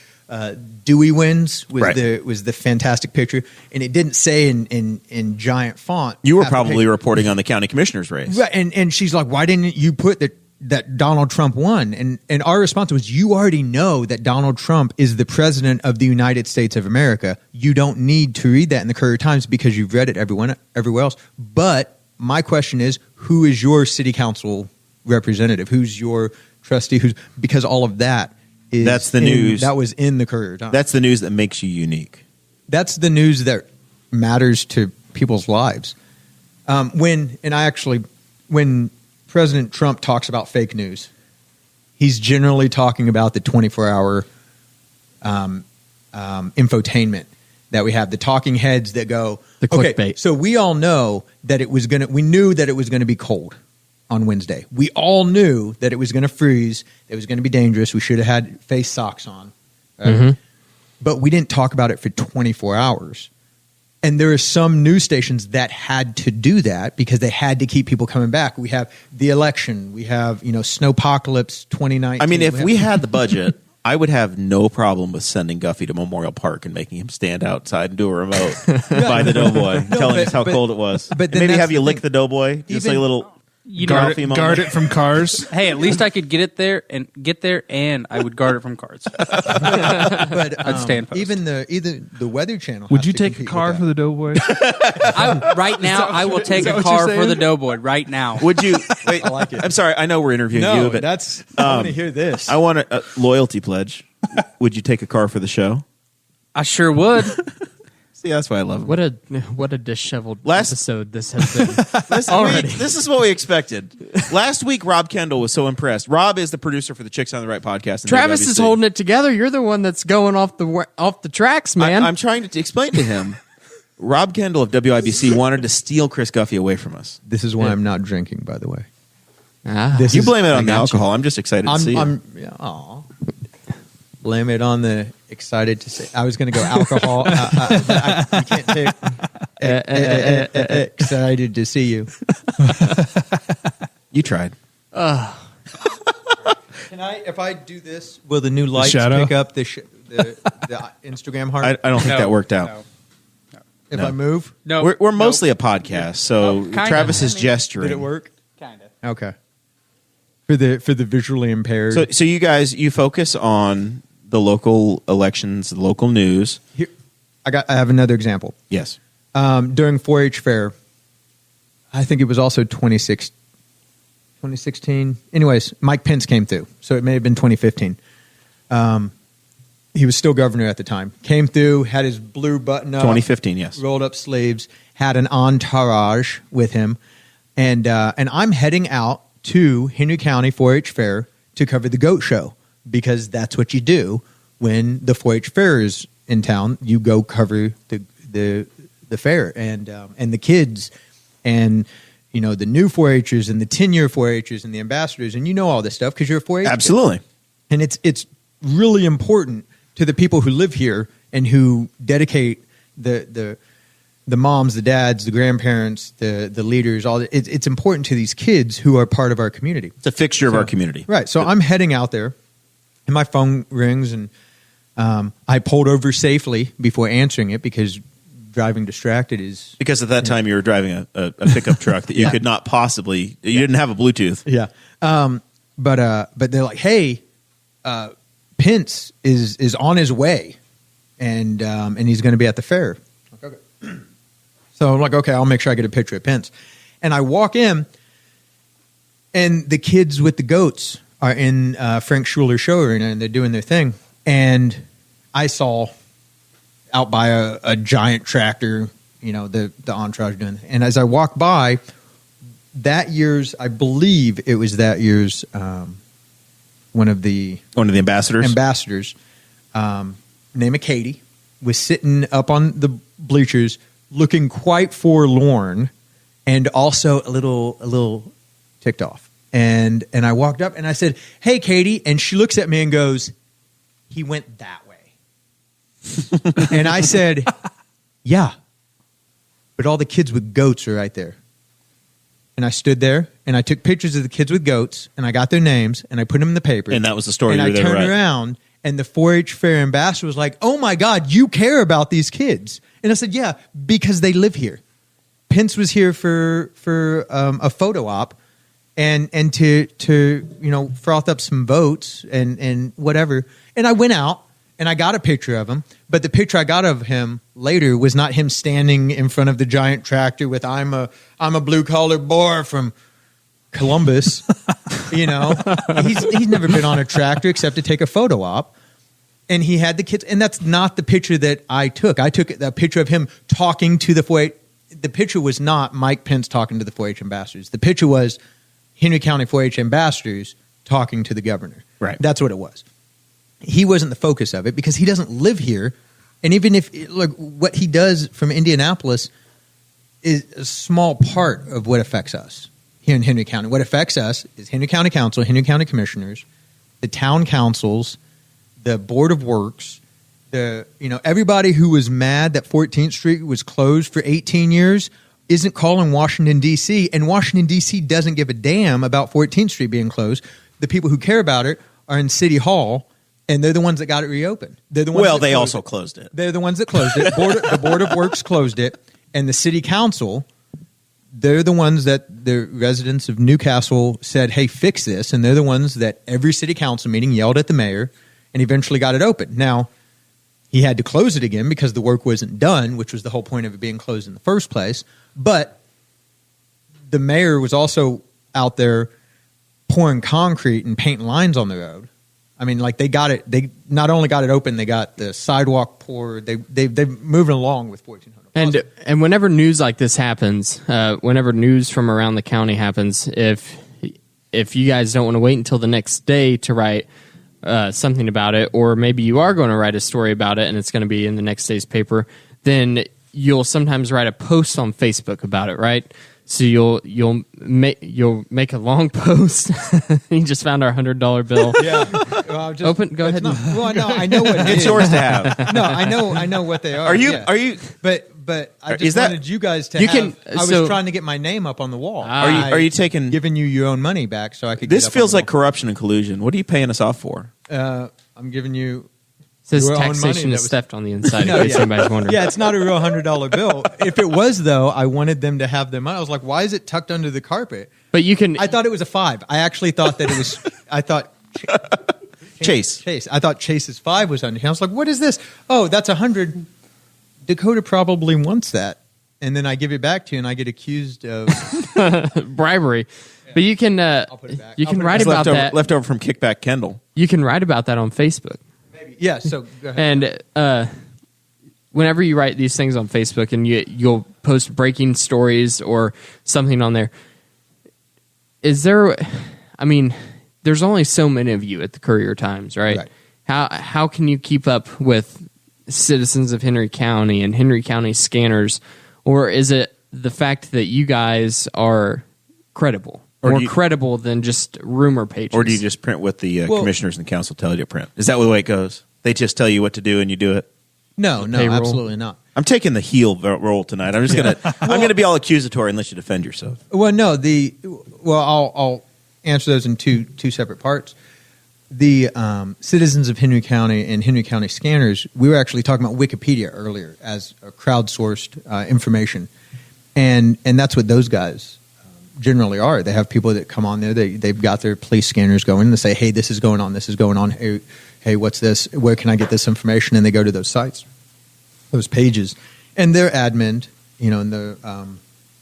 Dewey wins was Right. the fantastic picture, and it didn't say in giant font. You were half the probably page. reporting on the county commissioner's race. Right, and she's like, why didn't you put that Donald Trump won? And our response was, you already know that Donald Trump is the president of the United States of America. You don't need to read that in the Courier Times because you've read it everywhere else. But my question is, who is your city council representative? Who's your trustee? Because all of that is That's the news. That was in the Courier Times. That's the news that makes you unique. That's the news that matters to people's lives. When President Trump talks about fake news, he's generally talking about the 24-hour infotainment that we have, the talking heads that go, The okay, clickbait. so we all know that we knew that it was going to be cold on Wednesday. We all knew that it was going to freeze. It was going to be dangerous. We should have had face socks on. Right? But we didn't talk about it for 24 hours. And there are some news stations that had to do that because they had to keep people coming back. We have the election. We have, Snowpocalypse 2019. I mean, if we had the budget, I would have no problem with sending Guffey to Memorial Park and making him stand outside and do a remote by the doughboy, telling us how cold it was. but then Maybe that's have you the lick thing. the doughboy, just like a little Guard coffee it, moment. guard it from cars. Hey, at least I could get there, and I would guard it from cards. but I'd stand post. even the Weather Channel. Would has you to take a compete car with for that. the doughboy? Right now, I will take that a what car you're for the saying? doughboy right now. Would you? Wait, I like it. I'm sorry. I know we're interviewing No, you, but I want to hear this. I want a loyalty pledge. Would you take a car for the show? I sure would. See, that's why I love him. What a disheveled Last- episode this has been. This is what we expected. Last week, Rob Kendall was so impressed. Rob is the producer for the Chicks on the Right podcast. in Travis is WWC. holding it together. You're the one that's going off the tracks, man. I'm trying to explain to him. Rob Kendall of WIBC wanted to steal Chris Guffey away from us. This is why I'm not drinking, by the way. This You is- blame it I on the got you. alcohol. I'm just excited to see it. Blame it on the excited to say. I was going to go alcohol. You can't take excited to see you. You tried. Can I? If I do this, will the new lights shadow? pick up the Instagram heart? I don't think that worked out. No. if I move? No, We're mostly a podcast, so kinda. Travis is gesturing. Did it work? Kind of. Okay. For the visually impaired. So you guys, you focus on the local elections, the local news. Here, I have another example. Yes. During 4-H fair, I think it was also 2016. Anyways, Mike Pence came through, so it may have been 2015. He was still governor at the time. Came through, had his blue button up. 2015, yes. Rolled up sleeves, had an entourage with him. And I'm heading out to Henry County 4-H Fair to cover the goat show, because that's what you do when the 4-H fair is in town. You go cover the fair and the kids and the new 4-Hers and the 10-year 4-Hers and the ambassadors, and all this stuff because you're a 4-H kid. Absolutely. And it's really important to the people who live here and who dedicate the moms, the dads, the grandparents, the leaders. It's important to these kids who are part of our community. It's a fixture of our community. Right. So I'm heading out there, and my phone rings, and I pulled over safely before answering it because driving distracted is... Because at that time you were driving a pickup truck that you could not possibly... You didn't have a Bluetooth. Yeah. But they're like, hey, Pence is on his way, and he's going to be at the fair. Okay. So I'm like, okay, I'll make sure I get a picture of Pence. And I walk in, and the kids with the goats are in Frank Schuler's show arena, and they're doing their thing. And I saw out by a giant tractor, the entourage doing it. And as I walked by, I believe it was that year's one of the ambassadors, name of Kade, was sitting up on the bleachers looking quite forlorn and also a little ticked off. And I walked up and I said, hey, Kade. And she looks at me and goes, he went that way. And I said, yeah, but all the kids with goats are right there. And I stood there and I took pictures of the kids with goats and I got their names and I put them in the paper. And that was the story. And I turned around and the 4-H fair ambassador was like, oh my God, you care about these kids. And I said, yeah, because they live here. Pence was here for a photo op and to froth up some votes and whatever. And I went out and I got a picture of him. But the picture I got of him later was not him standing in front of the giant tractor with I'm a blue collar boy from Columbus. He's never been on a tractor except to take a photo op. And he had the kids, and that's not the picture that I took. I took a picture of him talking to the 4-H. The picture was not Mike Pence talking to the 4-H ambassadors. The picture was Henry County 4-H ambassadors talking to the governor. Right. That's what it was. He wasn't the focus of it because he doesn't live here. And even if, what he does from Indianapolis is a small part of what affects us here in Henry County. What affects us is Henry County Council, Henry County Commissioners, the town councils, the Board of Works, everybody who was mad that 14th Street was closed for 18 years isn't calling Washington, D.C., and Washington, D.C. doesn't give a damn about 14th Street being closed. The people who care about it are in City Hall, and they're the ones that got it reopened. They're the ones they also closed it. They're the ones that closed it. The Board of Works closed it, and the City Council, they're the ones that the residents of Newcastle said, hey, fix this, and they're the ones that every City Council meeting yelled at the mayor and eventually got it open. Now, he had to close it again because the work wasn't done, which was the whole point of it being closed in the first place. But the mayor was also out there pouring concrete and painting lines on the road. I mean, they got it. They not only got it open, they got the sidewalk poured. They're moving along with 1400. And whenever news like this happens, whenever news from around the county happens, if you guys don't want to wait until the next day to write something about it, or maybe you are going to write a story about it and it's going to be in the next day's paper, then you'll sometimes write a post on Facebook about it, right? So you'll make a long post. You just found our $100 bill. Yeah. Well, Go ahead. Well, no, I know what It's yours to have. No, I know what they are. Are you? Yeah. Are you? But I just wanted you guys to. I was trying to get my name up on the wall. Are you taking? Giving you your own money back so I could. This get up feels on the like corruption and collusion. What are you paying us off for? I'm giving you says your own money taxation that is was- theft on the inside. No, in case yeah. anybody's wondering. Yeah, it's not a real $100 bill. If it was, though, I wanted them to have their money. I was like, why is it tucked under the carpet? But you can. I thought it was a 5. I actually thought that it was. I thought Chase. I thought Chase's 5 was under here. I was like, what is this? Oh, that's 100. Dakota probably wants that, and then I give it back to you, and I get accused of. bribery. But you can put it back. you I'll can put it write back. about that. Leftover from Kickback Kendall. You can write about that on Facebook. Yeah. So go ahead. And whenever you write these things on Facebook and you'll post breaking stories or something on there, is there? I mean, there's only so many of you at the Courier Times, right? Right. How can you keep up with citizens of Henry County and Henry County scanners, or is it the fact that you guys are credible? Or More do you- credible than just rumor pages. Or do you just print what the Well- commissioners and council tell you to print? Is that the way it goes? They just tell you what to do and you do it? No, payroll? absolutely not. I'm taking the heel role tonight. I'm just I'm gonna be all accusatory and let you defend yourself. Well, no. I'll answer those in two separate parts. The citizens of Henry County and Henry County scanners, we were actually talking about Wikipedia earlier as a crowdsourced information, and that's what those guys generally are. They have people that come on there. They've got their police scanners going and they say, hey, this is going on. This is going on. Hey, what's this? Where can I get this information? And they go to those sites, those pages, and they're admin, and they're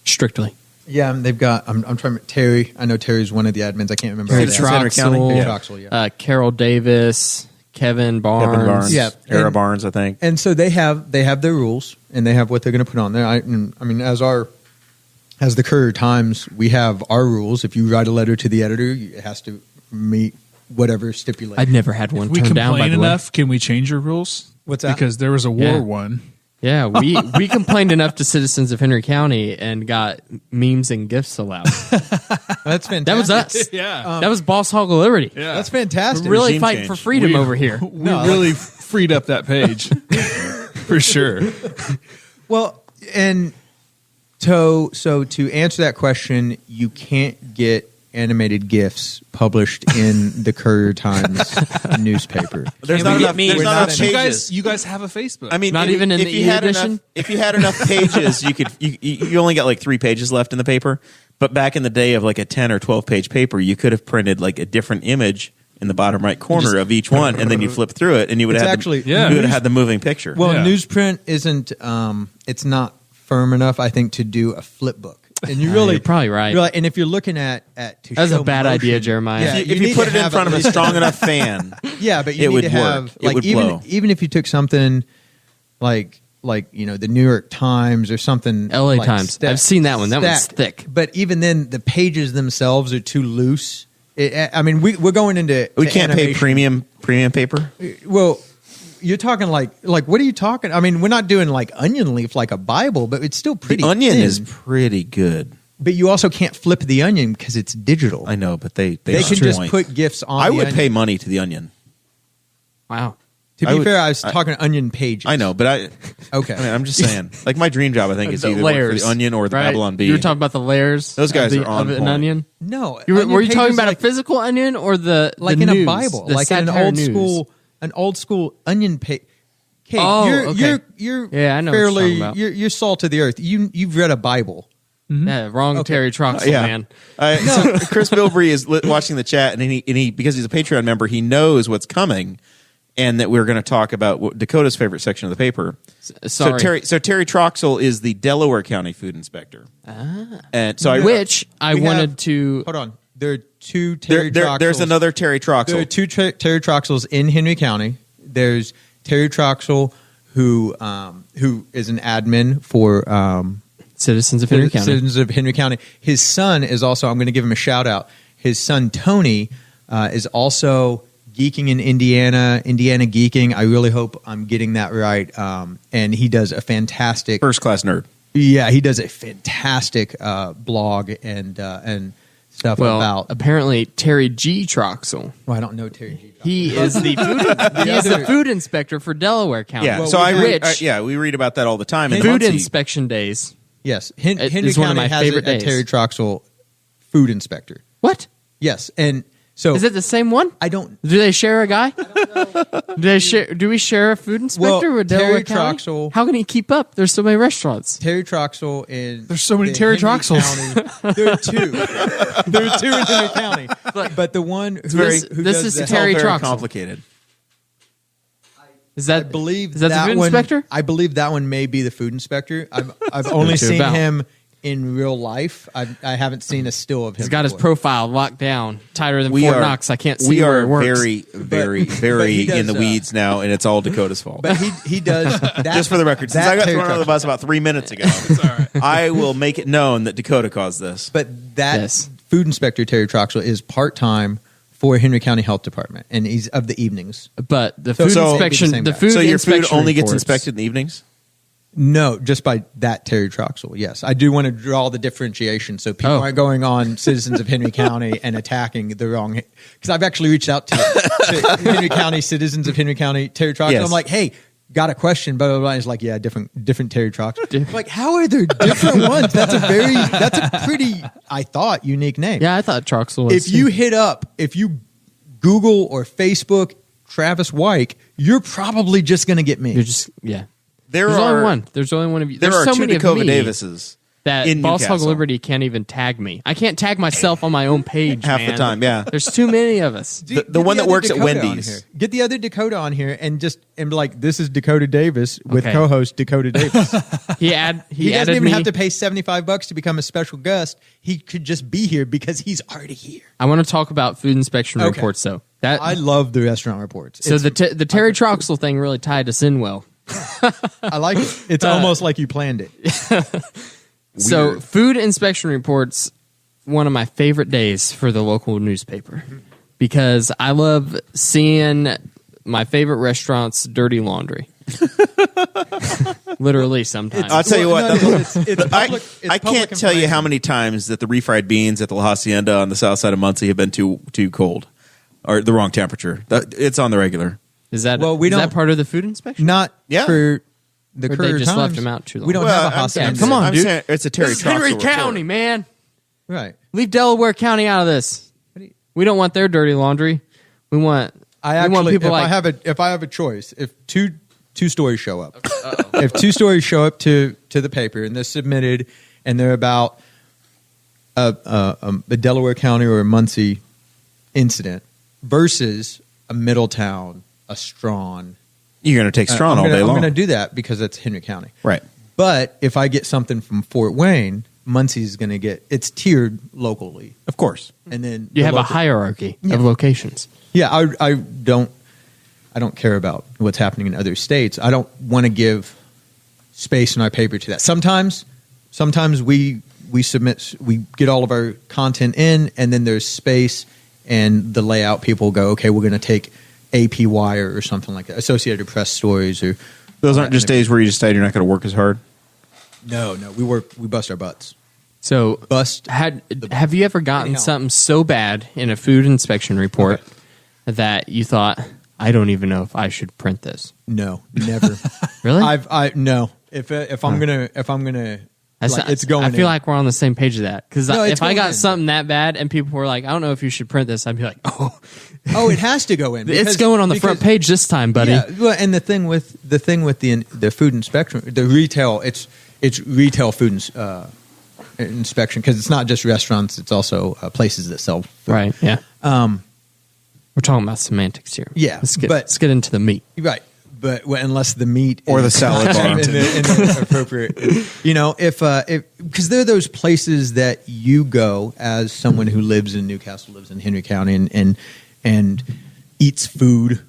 strictly. yeah, and they've got. I'm trying to Terry. I know Terry's one of the admins. I can't remember. Terry his name. Center County? Troxel, Yeah. Troxel, yeah. Carol Davis, Kevin Barnes. Kevin Barnes, Yeah. Era And- Barnes, I think. And so they have their rules and they have what they're going to put on there. I mean, as the Courier Times, we have our rules. If you write a letter to the editor, it has to meet whatever stipulation. I've never had one If we turned down, by complain the way. enough, can we change your rules? What's that? Because there was a war Yeah. one. Yeah, we complained enough to citizens of Henry County and got memes and gifts allowed. That's fantastic. That was us. Yeah. That was Boss Hog of Liberty. Yeah. That's fantastic. We're really Regime fighting change. for freedom over here. We really freed up that page. For sure. Well, and so to answer that question, you can't get animated GIFs published in the Courier Times newspaper. There's Can not we enough, get me? there's We're not not enough You pages. guys have a Facebook. I mean, Not if, even in if the you had e-edition? enough, if you had enough pages, you only got like 3 pages left in the paper. But back in the day of like a 10 or 12 page paper, you could have printed like a different image in the bottom right corner of each one, and then you flip through it, and you would It's have actually- you would have had the moving picture. Well, Yeah. newsprint isn't. It's not firm enough, I think, to do a flip book. And you really, You're probably right. you're like- and if you're looking at to That was a show bad motion- idea, Jeremiah. Yeah, if you need put to it in have front of at a least- strong enough fan, Yeah, but you it need would to have work. It like would even blow. even if you took something like the New York Times or something. LA like Times. I've seen that one. That one's stacked. thick. But even then, the pages themselves are too loose. I mean, we're going into we to can't pay animation. premium paper. Well, you're talking like what are you talking? I mean, we're not doing like onion leaf like a Bible, but it's still pretty. The onion thin. is pretty good. But you also can't flip the onion because it's digital. I know, but they They can just point. put GIFs on. I the would onion. pay money to the onion. Wow. To I be would- fair, I was talking onion pages. I know, but Okay. I mean, I'm just saying. Like my dream job, I think is The either work for layers, the onion or the right? Babylon Bee. You were talking about the layers. Those guys of are on of an point. onion. No, Were onion you talking pages about like, a physical onion or the like the in news, a Bible, the like in an satire old news? school onion page? Kate, Oh, you're, okay. you're Yeah, I know what you're fairly talking about. you're salt of the earth. You've read a Bible. Yeah, wrong Terry Troxel, man. So Chris Bilbrey is watching the chat, and he because he's a Patreon member, he knows what's coming, and that we're going to talk about Dakota's favorite section of the paper. Sorry. So Terry Troxel is the Delaware County food inspector, and so Which I we wanted have- to. Hold on, there are two Terry Troxels. there's another Terry There are Troxel. two Terry Troxels in Henry County. There's Terry Troxel, who is an admin for Citizens of Henry County. Citizens of Henry County. His son is also. I'm going to give him a shout out. His son Tony is also geeking in Indiana geeking. I really hope I'm getting that right. And he does a fantastic. First class nerd. Yeah, he does a fantastic blog and stuff Well, about. apparently Terry G. Troxel. Well, I don't know Terry G. He is the food inspector for Delaware County. Yeah, Well, so we I have- read. We read about that all the time. in the Food Muncie. inspection days. Yes, It Henry is one of County my has favorite a days. Terry Troxel food inspector. What? Yes, and So Is it the same one? I don't. Do they share a guy? Do we share a food inspector with Delaware Terry County? Troxel- How can he keep up? There's so many restaurants. Terry Troxel and There's so many the Terry Henry Troxels. County- there are two. There are two in Henry County. But the one who this does is that, Terry Very Troxel. complicated. Is that I believe is that the food one, inspector? I believe that one may be the food inspector. I've only seen about? him in real life. I haven't seen a still of him. He's got his before. profile locked down tighter than We Fort are Knox. I can't see We where are it works. very, very, very he does, in the weeds now, and it's all Dakota's fault. But he does. That, Just for the record, since that I got Terry thrown under the Troxel- bus about 3 minutes ago, I will make it known that Dakota caused this. But that Yes. food inspector Terry Troxel is part time for Henry County Health Department, and he's of the evenings. But the So- food so- inspection, same the guy. food So your food inspection only gets reports- inspected in the evenings? No, just by that Terry Troxel. Yes, I do want to draw the differentiation so people Oh. aren't going on Citizens of Henry County and attacking the wrong. Because I've actually reached out to Henry County Citizens of Henry County Terry Troxel. Yes. I'm like, hey, got a question? Blah blah blah. He's like, yeah, different Terry Troxel. I'm like, how are there different ones? That's a pretty, I thought, unique name. Yeah, I thought Troxel was. If you Google or Facebook Travis Weik, you're probably just going to get me. you're just There's There's only one. There's only one of you. There There's are so two many of Dakota me Davises that in Boss Hog Newcastle. Liberty can't even tag me. I can't tag myself on my own page Half the man. time, yeah. There's too many of us. The Get one that other works at Dakota on Wendy's. here. Get the other Dakota on here and be like, this is Dakota Davis with Okay. co-host Dakota Davis. He He doesn't added even me. have to pay $75 to become a special guest. He could just be here because he's already here. I want to talk about food inspection Okay. reports though. That I love the restaurant reports. so It's- the Terry Troxel thing really tied us in well. I like it. It's almost like you planned it. So food inspection reports, one of my favorite days for the local newspaper because I love seeing my favorite restaurants' dirty laundry. Literally, sometimes. I'll tell you what. it's public. I can't tell you how many times that the refried beans at the La Hacienda on the south side of Muncie have been too cold or the wrong temperature. It's on the regular. Is that Well, we is that don't- part of the food inspection? Not Yeah. for the Or they Courier just Times. left him out too long? We don't Well, have a I'm Hacienda. saying- Come on, I'm dude. saying it's a Terry This is Henry Troxel report. County, man. Right. Leave Delaware County out of this. We don't want their dirty laundry. We want people if like I have a choice, if two stories show up, if two stories show up to the paper and they're submitted and they're about a Delaware County or a Muncie incident versus a Middletown, a Strawn, You're going to take Strawn I'm all gonna- day long. I'm going to do that because it's Henry County. Right. But if I get something from Fort Wayne, Muncie's going to get it's tiered locally, Of course. and then you the have a local- hierarchy Yeah. of locations. Yeah, I don't care about what's happening in other states. I don't want to give space in our paper to that. Sometimes we get all of our content in, and then there's space, and the layout people go, okay, we're going to take AP Wire or something like that, Associated Press stories, or Those aren't just days where you decide you're not going to work as hard. no, we bust our butts. So Bust. have you ever gotten Anyhow. something so bad in a food inspection report that you thought, I don't even know if I should print this? No, never. Really? No. If I'm gonna it's going. I feel in. like we're on the same page of that because No, it's if I going got in. something that bad and people were like, I don't know if you should print this, I'd be like, oh, Oh, it has to go in. it's because- going on the front because- page this time, buddy. Yeah, well, and the thing with the food inspection, the retail, it's retail food inspection because it's not just restaurants; it's also places that sell food. Right? Yeah. We're talking about semantics here. Yeah, let's but- get into the meat. Right, but unless the meat Or the is salad bar. in the appropriate, if because there are those places that you go as someone who lives in Newcastle, lives in Henry County, and eats food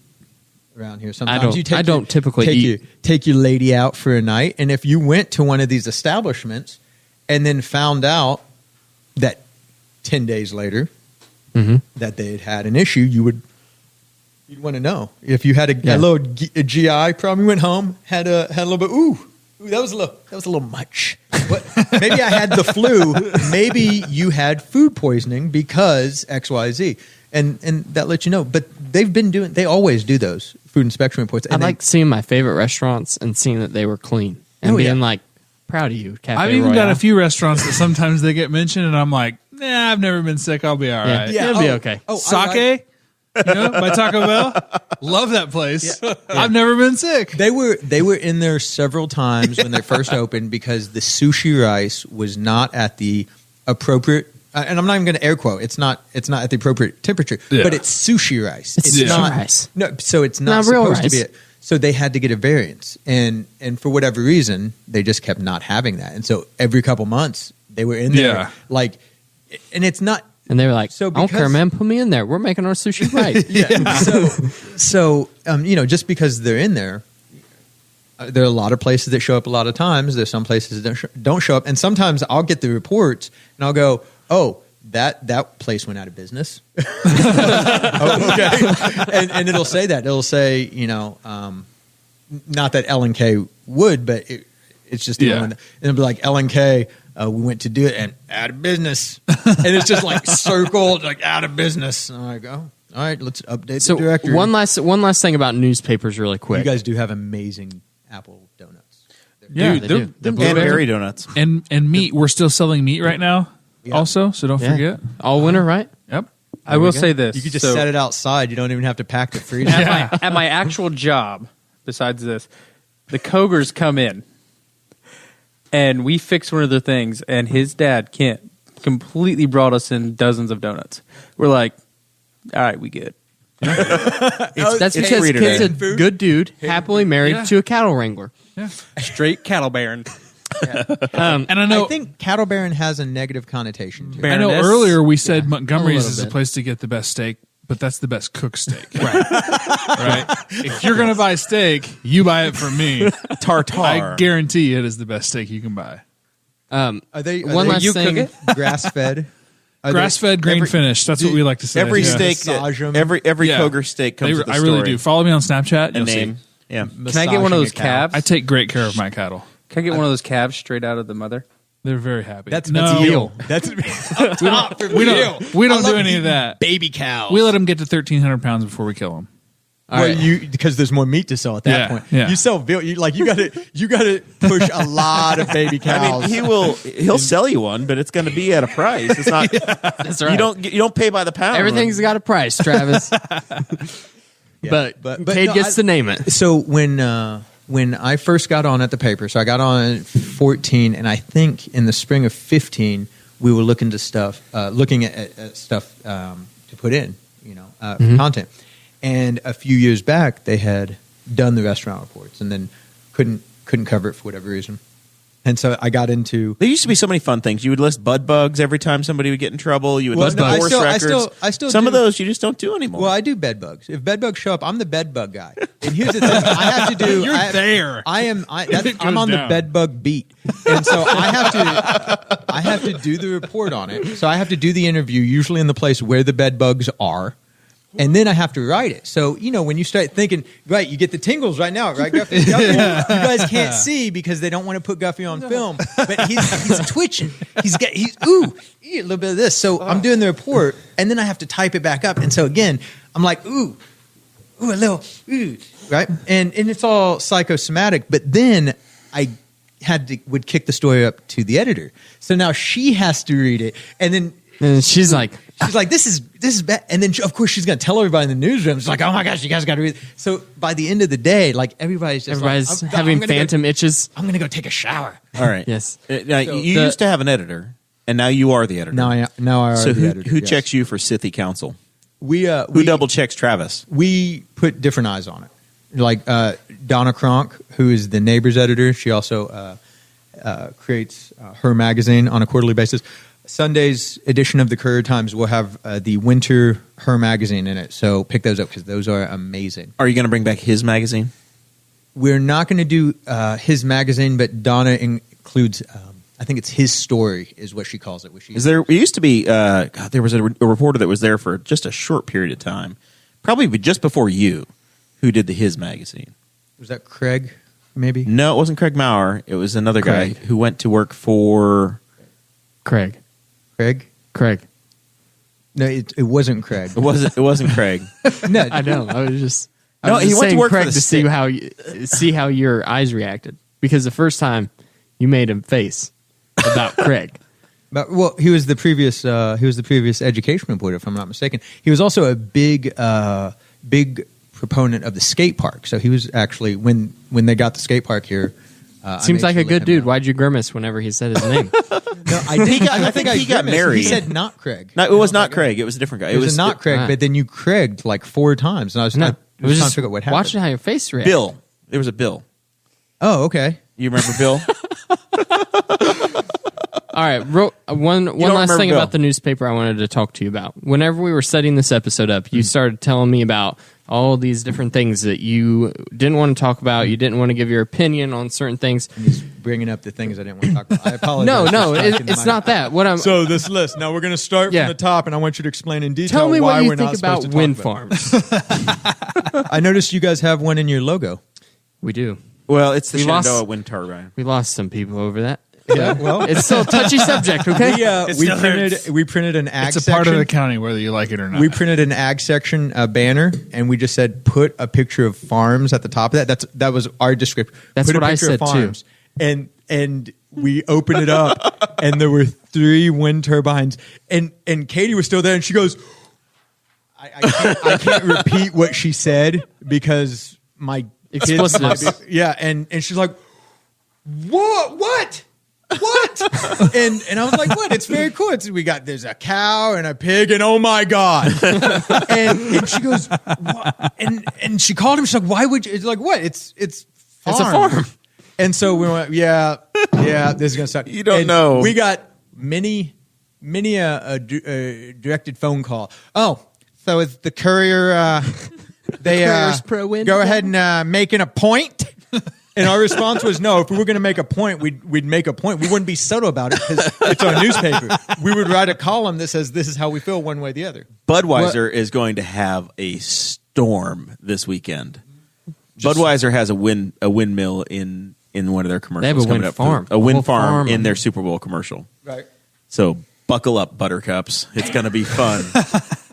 around here. Sometimes I don't typically eat. take your lady out for a night, and if you went to one of these establishments and then found out that 10 days later that they had an issue, you'd want to know. If you had a little GI problem, you went home, had a little bit. Ooh, that was a little much. What? Maybe I had the flu. Maybe you had food poisoning because XYZ, and that lets you know. But they always do those food inspection reports. I And like seeing my favorite restaurants and seeing that they were clean and Oh, yeah. being like, proud of you, Cafe I've even got Royale. a few restaurants that sometimes they get mentioned, and I'm like, Nah, I've never been sick. I'll be all right. Yeah, it'll be okay. Sake, by Taco Bell. Love that place. I've never been sick. They were in there several times when they first opened because the sushi rice was not at the appropriate. And I'm not even going to air quote. It's not at the appropriate temperature, but it's sushi rice. It's not rice. No, so it's not real supposed to rice. be. So they had to get a variance, and for whatever reason, they just kept not having that. And so every couple months they were in there, and it's not. And they were like, So I don't care, because- man. Put me in there. We're making our sushi right. So just because they're in there, there are a lot of places that show up a lot of times. There's some places that don't show up. And sometimes I'll get the reports and I'll go, oh, that place went out of business. Oh, okay. And it'll say that. It'll say, not that L&K would, but it's just the one. And it'll be like, L&K, we went to do it and out of business. And it's just like circled, like out of business. And I'm like, oh, all right, let's update So the directory. one last thing about newspapers really quick. You guys do have amazing apple donuts. Yeah, they do. they're And blueberry. berry donuts. And meat. We're still selling meat right now. Also, so don't forget. All winter, right? Yep. I will say this. You could just So, set it outside. You don't even have to pack the freezer. at my actual job, besides this, the Kogers come in, and we fix one of their things, and his dad, Kent, completely brought us in dozens of donuts. We're like, all right, we good. That's it's because free today. Kid's a good dude, happily married to a cattle wrangler. Straight cattle baron. And I know. I think Cattle Baron has a negative connotation to it. I know Baroness. earlier we said Montgomery's a is a little bit. place to get the best steak, but that's the best cooked steak. Right. If you're going to buy steak, you buy it from me. Tartar. I guarantee it is the best steak you can buy. Are they One last you thing. cook grass fed? Grass-fed, grain finished. That's what we like to say. Every Yeah. steak, Massage 'em. every Yeah. Koger steak comes with a I really story do. Follow me on Snapchat. and You'll name. see. Yeah. Can I get one of those Massaging a cow. calves? I take great care of my cattle. Can I get one of those calves straight out of the mother? They're very happy. That's no, veal. That's top for we veal. don't do any of that. Baby cows. We let them get to 1,300 pounds before we kill them. Well, because there's more meat to sell at that Yeah, point. yeah. You sell veal. You gotta push a lot of baby cows. I mean, he'll sell you one, but it's going to be at a price. It's not. That's right. You don't pay by the pound. Everything's got a price, Travis. but Cade no, gets to name it. So when I first got on at the paper, so I got on at 14, and I think in the spring of 15, we were looking at stuff to put in, content. And a few years back, they had done the restaurant reports, and then couldn't cover it for whatever reason. And so I got into. There used to be so many fun things. You would list bud bugs every time somebody would get in trouble. You would list no, I divorce still- I records. still- I still Some do. of those you just don't do anymore. Well, I do bed bugs. If bed bugs show up, I'm the bed bug guy. And here's the thing: I have to do. You're there. I'm It I'm goes on down. the bed bug beat, and so I have to do the report on it. So I have to do the interview, usually in the place where the bed bugs are. And then I have to write it. So, when you start thinking, right, you get the tingles right now, right, Guffy? You guys can't see because they don't want to put Guffy on film, but he's twitching. He's a little bit of this. So I'm doing the report, and then I have to type it back up. And so again, I'm like, a little, right? And it's all psychosomatic. But then I would kick the story up to the editor. So now she has to read it. And then And she's like, this is bad. And then, of course, she's going to tell everybody in the newsroom. It's like, oh, my gosh, you guys got to read it. So by the end of the day, like, everybody's just having phantom itches. I'm going to go take a shower. All right. Yes. Now, you used to have an editor, and now you are the editor. Now I are So the who editor. who yes. checks you for Scythy Council? We Who double checks Travis? We put different eyes on it. Like Donna Cronk, who is the Neighbors editor. She also creates her magazine on a quarterly basis. Sunday's edition of the Courier Times will have the winter Her magazine in it. So pick those up because those are amazing. Are you going to bring back his magazine? We're not going to do his magazine, but Donna includes, I think it's His Story is what she calls it. Is there? It used to be. There was a reporter that was there for just a short period of time, probably just before you, who did the His magazine. Was that Craig, maybe? No, it wasn't Craig Maurer. It was another Craig. guy who went to work for. Craig. Craig? No, it wasn't Craig. It wasn't Craig. No, I know. I was just. No, I was he just went to saying work for Craig the to see state. see how your eyes reacted because the first time you made him face about Craig, But, well, he was the previous education reporter, if I'm not mistaken. He was also a big proponent of the skate park. So he was actually when they got the skate park here. Seems like a good dude. Why'd you grimace whenever he said his name? No, I did. I think he got married. He said not Craig. No, it was not Craig. It was a different guy. It was not Craig, but then you Craiged like 4 times, and I was trying to figure out what happened. Watching how your face reacted. Bill. There was a Bill. Oh, okay. You remember Bill? All right, one last thing Bill. about the newspaper I wanted to talk to you about. Whenever we were setting this episode up, you started telling me about all these different things that you didn't want to talk about. You didn't want to give your opinion on certain things. He's bringing up the things I didn't want to talk about. I apologize. No, it's not that. So this list. Now we're going to start from the top, and I want you to explain in detail Tell me why what you we're think not about supposed to wind talk farms. I noticed you guys have one in your logo. We do. Well, it's the We Shenandoah lost- wind turbine. We lost some people over that. Yeah, well, It's still a touchy subject, okay? we printed an ag It's a section. part of the county, whether you like it or not. We printed an ag section banner, and we just said put a picture of farms at the top of that. That was our description. That's put what a I picture of said, too. farms. And we opened it up, and there were 3 wind turbines, and Katie was still there, and she goes, I can't repeat what she said because my kids might Expletives. be, and she's like, what? and I was like, what? It's very cool. There's a cow and a pig, and oh my God. and she goes, what? And she called him. She's like, why would you? It's like, what? It's farm. It's a farm. And so we went, yeah, this is gonna suck. You don't And know. We got many a directed phone call. Oh, so is the Courier? They Courier's pro-wind go ahead and making a point. And our response was no. If we were going to make a point, we'd make a point. We wouldn't be subtle about it because it's our newspaper. We would write a column that says this is how we feel one way or the other. Budweiser is going to have a storm this weekend. Budweiser has a windmill in one of their commercials. They have a coming wind up. farm. A wind whole farm in their Super Bowl commercial. Right. So buckle up, Buttercups. It's going to be fun.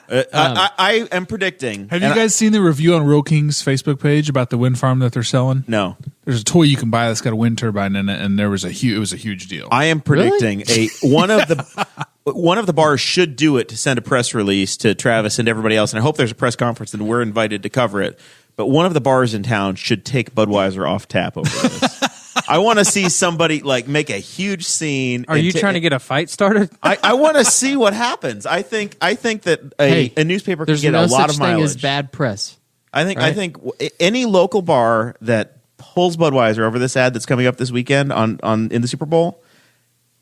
I am predicting. Have you guys seen the review on Real King's Facebook page about the wind farm that they're selling? No. There's a toy you can buy that's got a wind turbine in it, and it was a huge deal. I am predicting one of the bars should do it to send a press release to Travis and everybody else, and I hope there's a press conference and we're invited to cover it. But one of the bars in town should take Budweiser off tap over this. I want to see somebody make a huge scene. Are you trying to get a fight started? I want to see what happens. I think that a newspaper can There's get no a lot such of thing mileage. as bad press. I think any local bar that pulls Budweiser over this ad that's coming up this weekend on in the Super Bowl,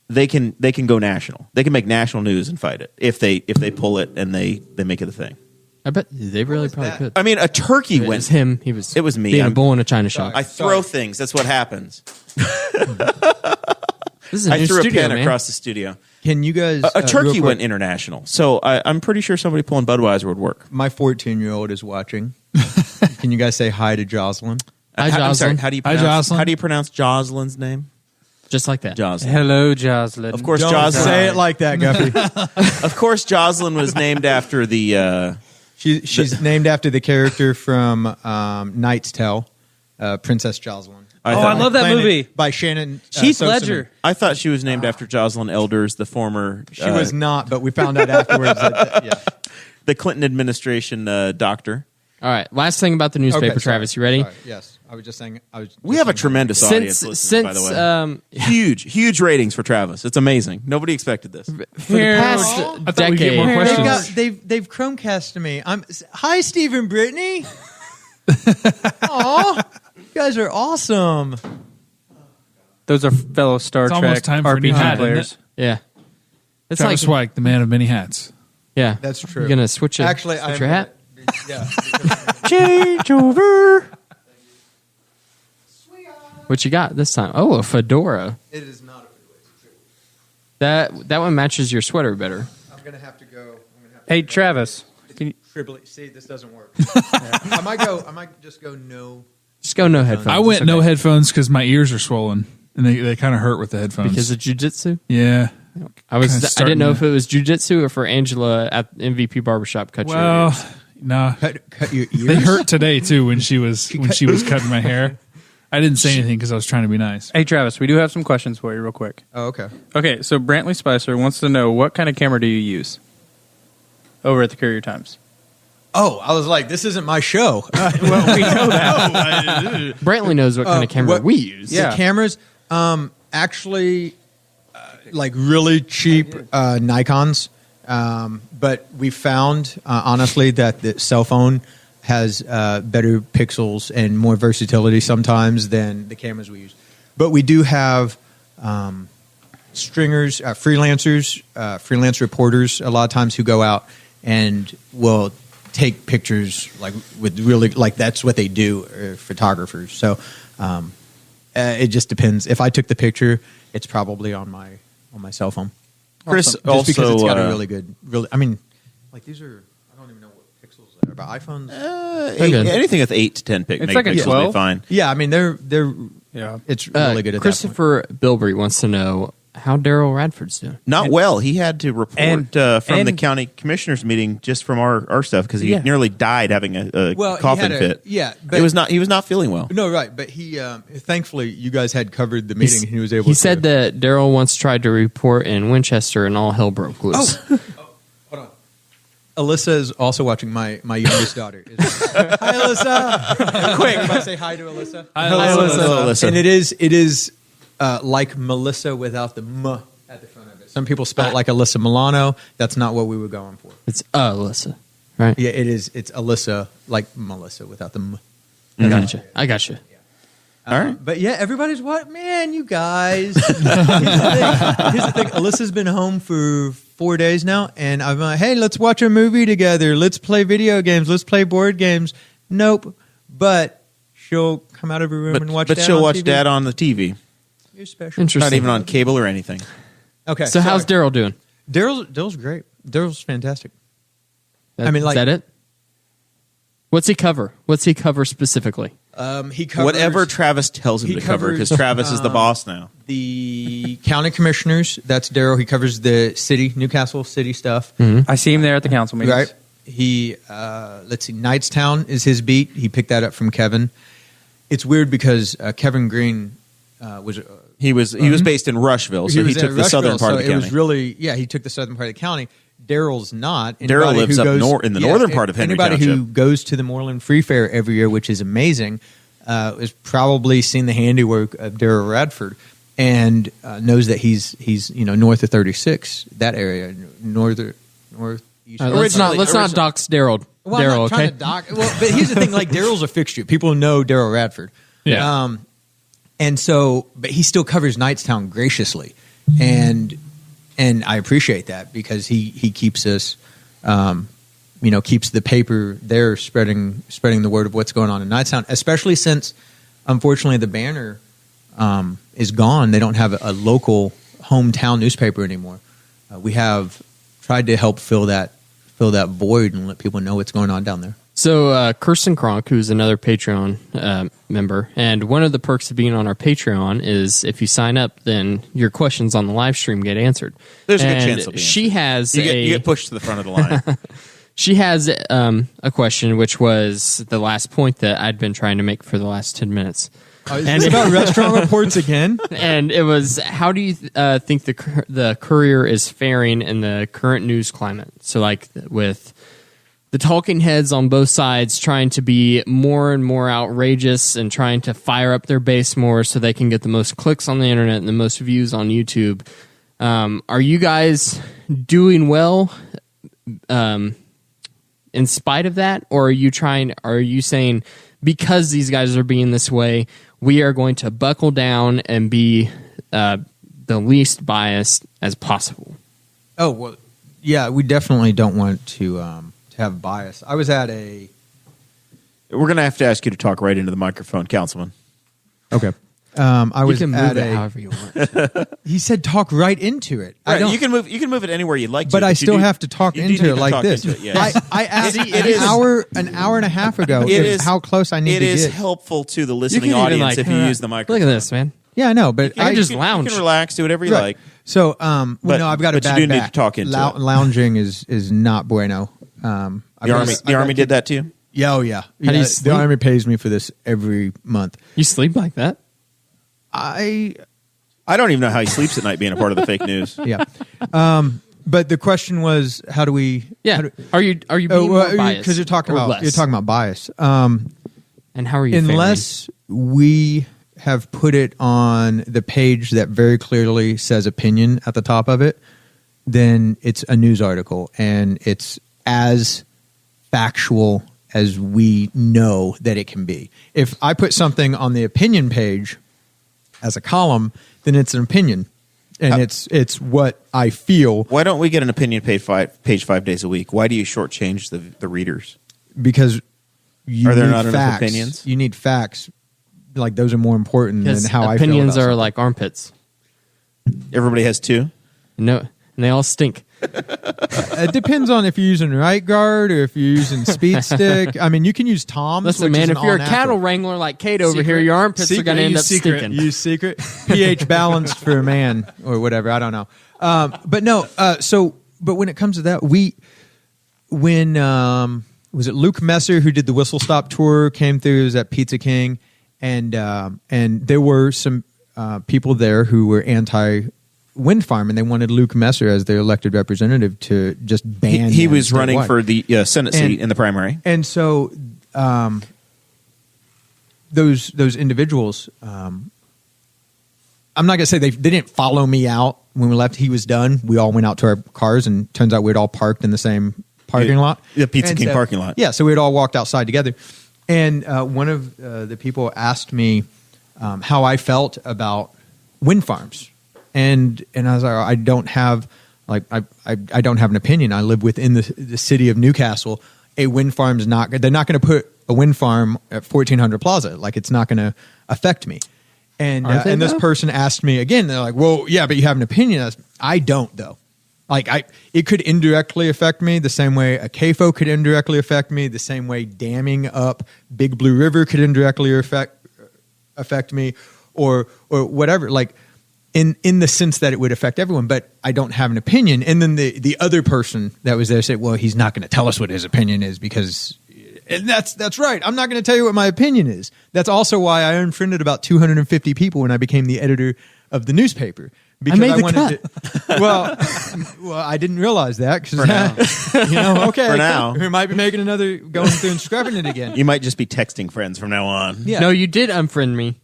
they can go national. They can make national news and fight it if they pull it and they make it a thing. I bet they really probably could. I mean, a turkey It went. was him. It was me. being a I'm- bull in a china shop. I throw things. That's what happens. This is a I new threw studio, a pen man. across the studio. Can you guys? A turkey real quick, went international, so I'm pretty sure somebody pulling Budweiser would work. My 14-year-old is watching. Can you guys say hi to Jocelyn? Hi, I'm sorry. Jocelyn. How do you Hi, pronounce? Jocelyn. How do you pronounce Jocelyn's name? Just like that. Jocelyn. Hello, Jocelyn. Of course, Don't Jocelyn. say it like that, Guppy. Of course, Jocelyn was named after the. She's named after the character from Knight's Tale, Princess Jocelyn. I love that Planet movie. by Shannon Heath Sosanen. Ledger. I thought she was named after Jocelyn Elders, the former. She was not, but we found out afterwards. the Clinton administration doctor. All right. Last thing about the newspaper, Travis. You ready? Sorry, yes, I was just saying. We have a tremendous audience Since listening, by the way. Huge ratings for Travis. It's amazing. Nobody expected this. for the past I thought we'd get decade, more They've, questions. they've Chromecasted me. Hi, Steve and Brittany. Aw, you guys are awesome. Those are fellow Star It's Trek almost time for a new RPG hat, isn't players. it? yeah, it's Travis like Weik, the man of many hats. yeah, That's true. You're gonna switch it. Actually, switch your hat. Yeah. Change over. What you got this time? Oh, a fedora. It is not a That one matches your sweater better. I'm gonna have to go. Hey, Travis. Can you, Triply. See, this doesn't work. I might just go no. Just go no headphones. I went It's no okay. headphones because my ears are swollen and they kind of hurt with the headphones. because of jujitsu. yeah. I Kinda didn't starting know to- if it was jujitsu or for Angela at MVP Barbershop. Cut your Well, ears. no. Cut your ears. They hurt today too when she was cutting my hair. I didn't say anything because I was trying to be nice. Hey, Travis, we do have some questions for you real quick. Oh, okay. Okay, so Brantley Spicer wants to know what kind of camera do you use over at the Courier Times? Oh, I was like, this isn't my show. Well, we know that. Brantley knows what kind of camera what- we use. Yeah. The cameras, actually, like really cheap Nikons. But we found, honestly, that the cell phone has better pixels and more versatility sometimes than the cameras we use. But we do have stringers, freelancers, freelance reporters a lot of times who go out and will take pictures like with really like that's what they do, photographers. So it just depends. If I took the picture, it's probably on my cell phone. Chris Just also because it's got a really good, I mean, like these are, I don't even know what pixels they are, but iPhones. anything with 8 to 10 It's like a megapixels will 12. be fine. Yeah, I mean they're Yeah. it's really good at Christopher Bilbrey wants to know how Daryl Radford's doing. Not well. He had to report and- from the and- county commissioners meeting just from our stuff because he nearly died having a Well, he coughing had a- fit. yeah, he was not feeling well. that. No, right, but he thankfully you guys had covered the meeting. And he was able. He to, said that Daryl once tried to report in Winchester and all hell broke loose. Hold on. Alyssa is also watching. My youngest daughter. Hi, Alyssa. Quick, if I say hi to Alyssa. Hello, Alyssa. And it is like Melissa without the M at the front of it. Some people spell it like Alyssa Milano. That's not what we were going for. It's Alyssa, right? Yeah, it is. It's Alyssa like Melissa without the M. I gotcha. All right. But yeah, everybody's what? Man, you guys. Here's the thing. Alyssa's been home for 4 days now, and I'm like, hey, let's watch a movie together. Let's play video games. Let's play board games. Nope. But she'll come out of her room and watch But Dad she'll on watch TV. Dad on the TV. You're special. Interesting. Not even on cable or anything. Okay. So how's Daryl doing? Daryl's great. Daryl's fantastic. I mean, like- is that it? What's he cover? What's he cover specifically? He covers Whatever Travis tells him he to cover because covers, Travis is the boss now. the county commissioners. That's Daryl. He covers the city, Newcastle city stuff. I see him there at the council meetings. Right. He, let's see, Knightstown is his beat. He picked that up from Kevin. It's weird because Kevin Green was He was based in Rushville, so he was took in the southern Rushville, part of so the county. It was really, he took the southern part of the county. Daryl's not. Daryl Anybody lives who up goes- in the northern part of Henry Anybody who Township. goes to the Moreland Free Fair every year, which is amazing, has probably seen the handiwork of Daryl Radford and knows that he's north of 36, that area, northeast. Let's not dox Daryl. Well, I'm Daryl, not trying okay? to dock. Well, but here's the thing: like Daryl's a fixture. People know Daryl Radford. Yeah. And so, but he still covers Knightstown graciously, and I appreciate that because he keeps us, keeps the paper there spreading the word of what's going on in Knightstown, especially since, unfortunately, the Banner is gone. They don't have a local hometown newspaper anymore. We have tried to help fill that void and let people know what's going on down there. So Kirsten Kronk, who's another Patreon member, and one of the perks of being on our Patreon is if you sign up, then your questions on the live stream get answered. There's a good And chance they'll be she answered. has You get pushed to the front of the line. She has a question, which was the last point that I'd been trying to make for the last 10 minutes. Is this about restaurant reports again? And it was, how do you think the Courier is faring in the current news climate? So like with the talking heads on both sides trying to be more and more outrageous and trying to fire up their base more so they can get the most clicks on the internet and the most views on YouTube. Are you guys doing well in spite of that? Or are you saying because these guys are being this way, we are going to buckle down and be the least biased as possible? Oh, well, yeah, we definitely don't want to have bias. I was at a... We're going to have to ask you to talk right into the microphone, Councilman. Okay. I was You can at move it a... however you want. He said talk right into it. I Right, don't, you can move it anywhere you'd like to. but I you still do- have to talk you do into need it to like talk this. into it, yes. I asked It is- an hour and a half ago It is how close I need to It is get. helpful to the You listening can even, audience like, if you use the microphone. Look at this, man. Yeah, I know, but I just You lounge. can relax, do whatever you Right. like. So, But- no, I've got a but you bad do need back. to talk into it. Lounging is not bueno. The army did that to you? Yeah, oh yeah. How do you The sleep? Army pays me for this every month. You sleep like that? I don't even know how he sleeps at night being a part of the fake news. Yeah. But the question was, how do we? Yeah. how do- Are you being more biased? Because you're talking about bias. And how are you? Unless we have put it on the page that very clearly says opinion at the top of it, then it's a news article and it's as factual as we know that it can be. If I put something on the opinion page as a column, then it's an opinion. And it's what I feel. Why don't we get an opinion page 5 days a week? Why do you shortchange the readers? Because you Are there need not enough facts. opinions? You need facts. Like those are more important than how I feel. Opinions about are something. like armpits. Everybody has 2. No, and they all stink. It depends on if you're using right guard or if you're using speed stick. I mean, you can use Tom's. Listen, which man, is if an you're a all-natural. cattle wrangler like Kade over Secret. here, your armpits are Secret. going to end Use up secret. stinking. Use secret pH balanced for a man or whatever. I don't know. But no. But when it comes to that, when was it Luke Messer who did the Whistle Stop tour came through? It was at Pizza King, and there were some people there who were anti wind farm, and they wanted Luke Messer as their elected representative to just ban. He them was running statewide. for the Senate seat in the primary. And so those individuals, I'm not going to say they didn't follow me out when we left. He was done. We all went out to our cars, and turns out we'd all parked in the same parking lot. The Pizza And King so- parking lot. Yeah, so we'd all walked outside together. And one of the people asked me how I felt about wind farms. And I was like, I don't have I don't have an opinion. I live within the city of Newcastle. A wind farm's they're not going to put a wind farm at 1400 Plaza. Like, it's not going to affect me. And Aren't they, and this though? person asked me again. They're like, well, yeah, but you have an opinion. I don't, though. Like, it could indirectly affect me the same way a CAFO could indirectly affect me, the same way damming up Big Blue River could indirectly affect me, or whatever. Like, in the sense that it would affect everyone, but I don't have an opinion. And then the other person that was there said, well, he's not going to tell us what his opinion is because, and that's right. I'm not going to tell you what my opinion is. That's also why I unfriended about 250 people when I became the editor of the newspaper. Because made the wanted to, well, I didn't realize that because okay, For now. we might be making another going through and scrubbing it again. You might just be texting friends from now on. Yeah. No, you did unfriend me,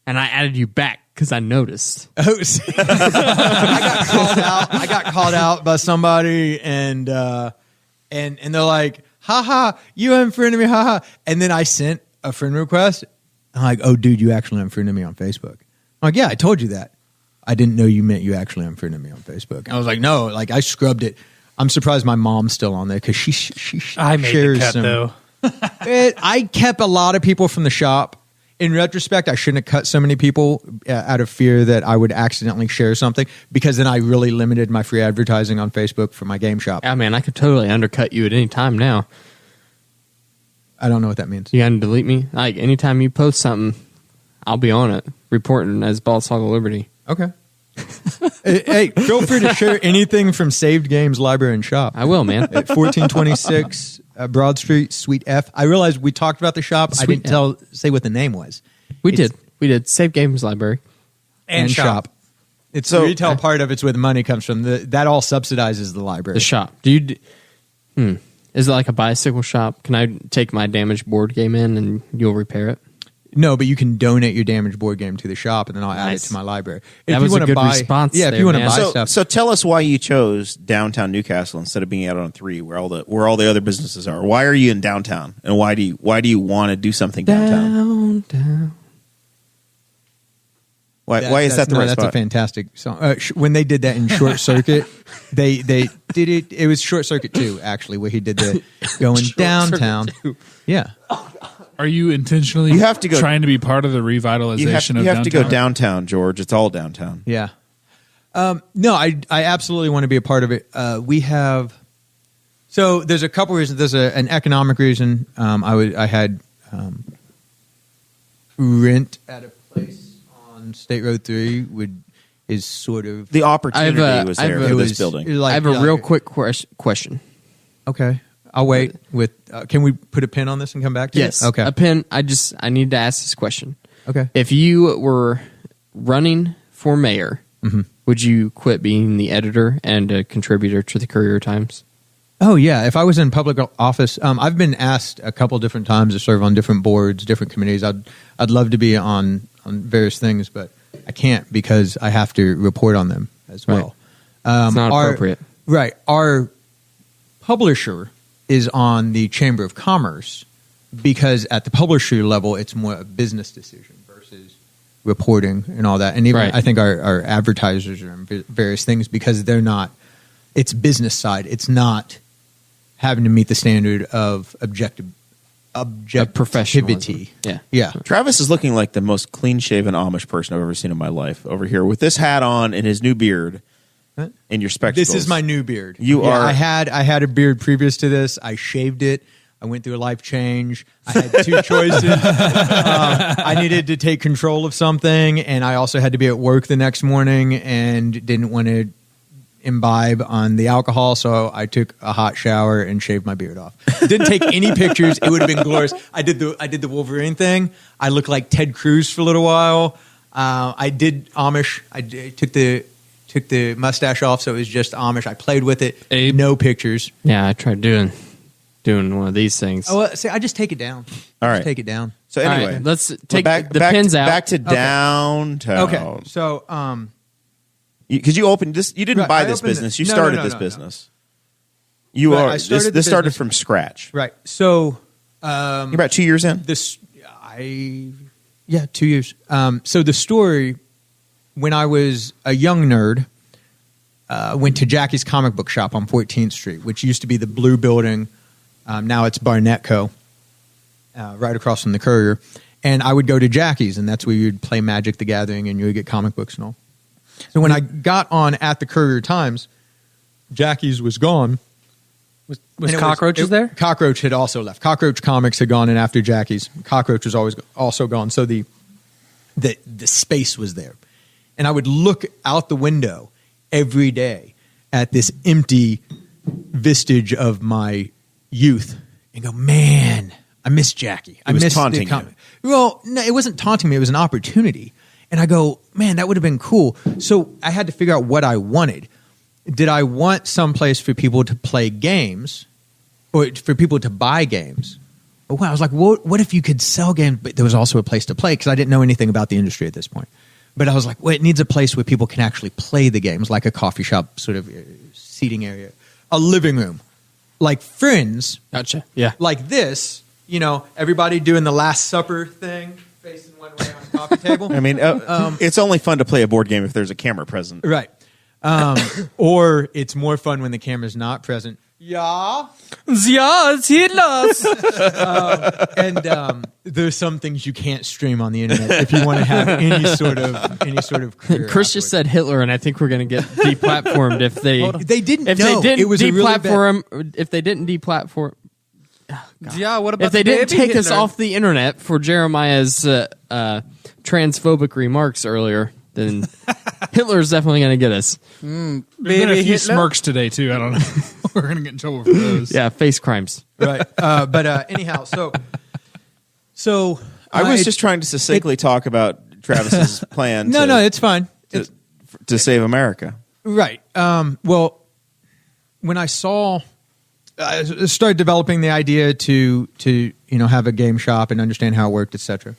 and I added you back because I noticed. Oh, see. I got called out by somebody, and they're like, "Ha, you unfriended me, ha." And then I sent a friend request. I'm like, "Oh, dude, you actually unfriended me on Facebook." I'm like, "Yeah, I told you that. I didn't know you meant you actually unfriended me on Facebook." And I was like, "No, like I scrubbed it." I'm surprised my mom's still on there because she I made shares the cut some. though. I kept a lot of people from the shop. In retrospect, I shouldn't have cut so many people out of fear that I would accidentally share something, because then I really limited my free advertising on Facebook for my game shop. Yeah, man, I could totally undercut you at any time now. I don't know what that means. You got to delete me? Like, anytime you post something, I'll be on it, reporting as Boss Hog of Liberty. Okay. Hey, feel free to share anything from Saved Games Library and Shop. I will, man. At 1426 Broad Street, Suite F. I realized we talked about the shop. I Suite didn't say what the name was. We It's- did. We did. Save Games Library. And shop. It's So- the retail part of it's where the money comes from. That all subsidizes the library. The shop. Do you? Is it like a bicycle shop? Can I take my damaged board game in and you'll repair it? No, but you can donate your damaged board game to the shop, and then I'll add it Nice. to my library. That If was you a wanna good buy, response Yeah, if there, you want to man. buy So, stuff. so tell us why you chose downtown Newcastle instead of being out on 3, where all the other businesses are. Why are you in downtown, and why do you want to do something downtown? Downtown. Why is that the right That's spot? a fantastic song. When they did that in Short Circuit, they did it. It was Short Circuit 2, actually, where he did the going downtown. Yeah. Are you intentionally You have to go- trying to be part of the revitalization you of have to go downtown? downtown, George. It's all downtown. Yeah. No, I absolutely want to be a part of it. We have, so there's a couple reasons. There's an economic reason. I had rent at a place on State Road 3 is sort of The opportunity was there I have for a- this building. I have a real quick question. Okay. I'll wait. With can we put a pin on this and come back to Yes. it? Okay. A pin. I need to ask this question. Okay. If you were running for mayor, would you quit being the editor and a contributor to the Courier Times? Oh yeah, if I was in public office, I've been asked a couple different times to serve on different boards, different committees. I'd love to be on various things, but I can't because I have to report on them as well. It's not appropriate. Right. Our publisher is on the Chamber of Commerce because at the publisher level, it's more a business decision versus reporting and all that. And even I think our advertisers are in various things because they're not. It's business side. It's not having to meet the standard of objectivity. Professionalism. Yeah. Travis is looking like the most clean-shaven Amish person I've ever seen in my life over here with this hat on and his new beard and your spectacles. This is my new beard. You are. I had a beard previous to this. I shaved it. I went through a life change. I had two choices. I needed to take control of something, and I also had to be at work the next morning and didn't want to imbibe on the alcohol, so I took a hot shower and shaved my beard off. Didn't take any pictures. It would have been glorious. I did the Wolverine thing. I looked like Ted Cruz for a little while. I did Amish. Took the mustache off, so it was just Amish. I played with it. Abe. No pictures. Yeah, I tried doing one of these things. Oh, well, see, I just take it down. All right. Just take it down. So All anyway, right, let's take the pins out. Back to downtown. Okay, so because you opened this, you didn't Right, buy I this opened business. it. You No, started no, this no. business. Right, I started the This started business- from scratch. right. So You're about 2 years in. 2 years. So the story, when I was a young nerd, went to Jackie's comic book shop on 14th Street, which used to be the Blue Building. Now it's Barnett Co. Right across from the Courier. And I would go to Jackie's, and that's where you'd play Magic the Gathering, and you would get comic books and all. So when I got on at the Courier Times, Jackie's was gone. Was And it Cockroaches there? Cockroach had also left. Cockroach Comics had gone in after Jackie's. Cockroach was always also gone. So the space was there. And I would look out the window every day at this empty vestige of my youth and go, man, I miss Jackie. I was miss taunting the comic. Well, no, it wasn't taunting me. It was an opportunity. And I go, man, that would have been cool. So I had to figure out what I wanted. Did I want someplace for people to play games or for people to buy games? Well, I was like, what if you could sell games, but there was also a place to play? Because I didn't know anything about the industry at this point. But I was like, well, it needs a place where people can actually play the games, like a coffee shop sort of seating area, a living room, like Friends, Gotcha. Yeah. like this, everybody doing the Last Supper thing, facing one way on a coffee table. I mean, it's only fun to play a board game if there's a camera present. Right. Or it's more fun when the camera's not present. Yeah. it's Hitler's. And there's some things you can't stream on the internet if you want to have any sort of career. Chris just said Hitler, and I think we're going to get deplatformed if they They didn't if know. they didn't It was a really deplatform if they didn't deplatform Yeah, what about if they the didn't baby take us Hitler? off the internet for Jeremiah's transphobic remarks earlier, then Hitler's definitely going to get us. There's been a Baby few Hitler? smirks today too. I don't know. We're gonna get in trouble for those. Yeah, face crimes. Right. But anyhow, so I was just trying to succinctly talk about Travis's plan. no, it's fine. to save America. Right. Well, when I started developing the idea to have a game shop and understand how it worked, etc.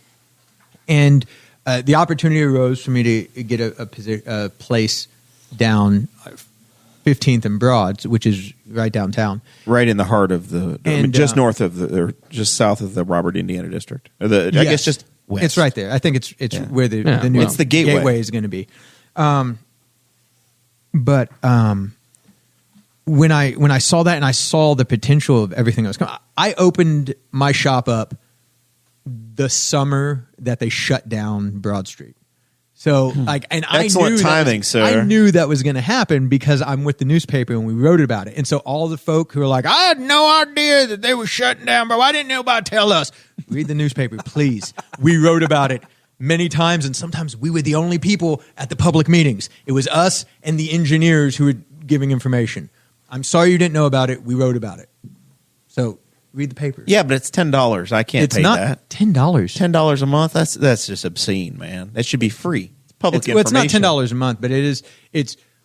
And the opportunity arose for me to get a place down 15th and Broad, which is right downtown. Right in the heart of just north of or just south of the Robert Indiana District. I guess just west. It's right there. I think it's where the new It's the gateway. is going to be. But when I saw that and I saw the potential of everything that was coming, I opened my shop up the summer that they shut down Broad Street. So Excellent timing, sir. I knew that was going to happen because I'm with the newspaper and we wrote about it. And so all the folk who are like, I had no idea that they were shutting down, bro. Why didn't nobody tell us? Read the newspaper, please. We wrote about it many times, and sometimes we were the only people at the public meetings. It was us and the engineers who were giving information. I'm sorry you didn't know about it. We wrote about it. So read the paper. Yeah, but it's $10. I can't It's pay not that. $10. $10 a month. That's just obscene, man. That should be free. It's public Well, information. it's not $10 a month, but it's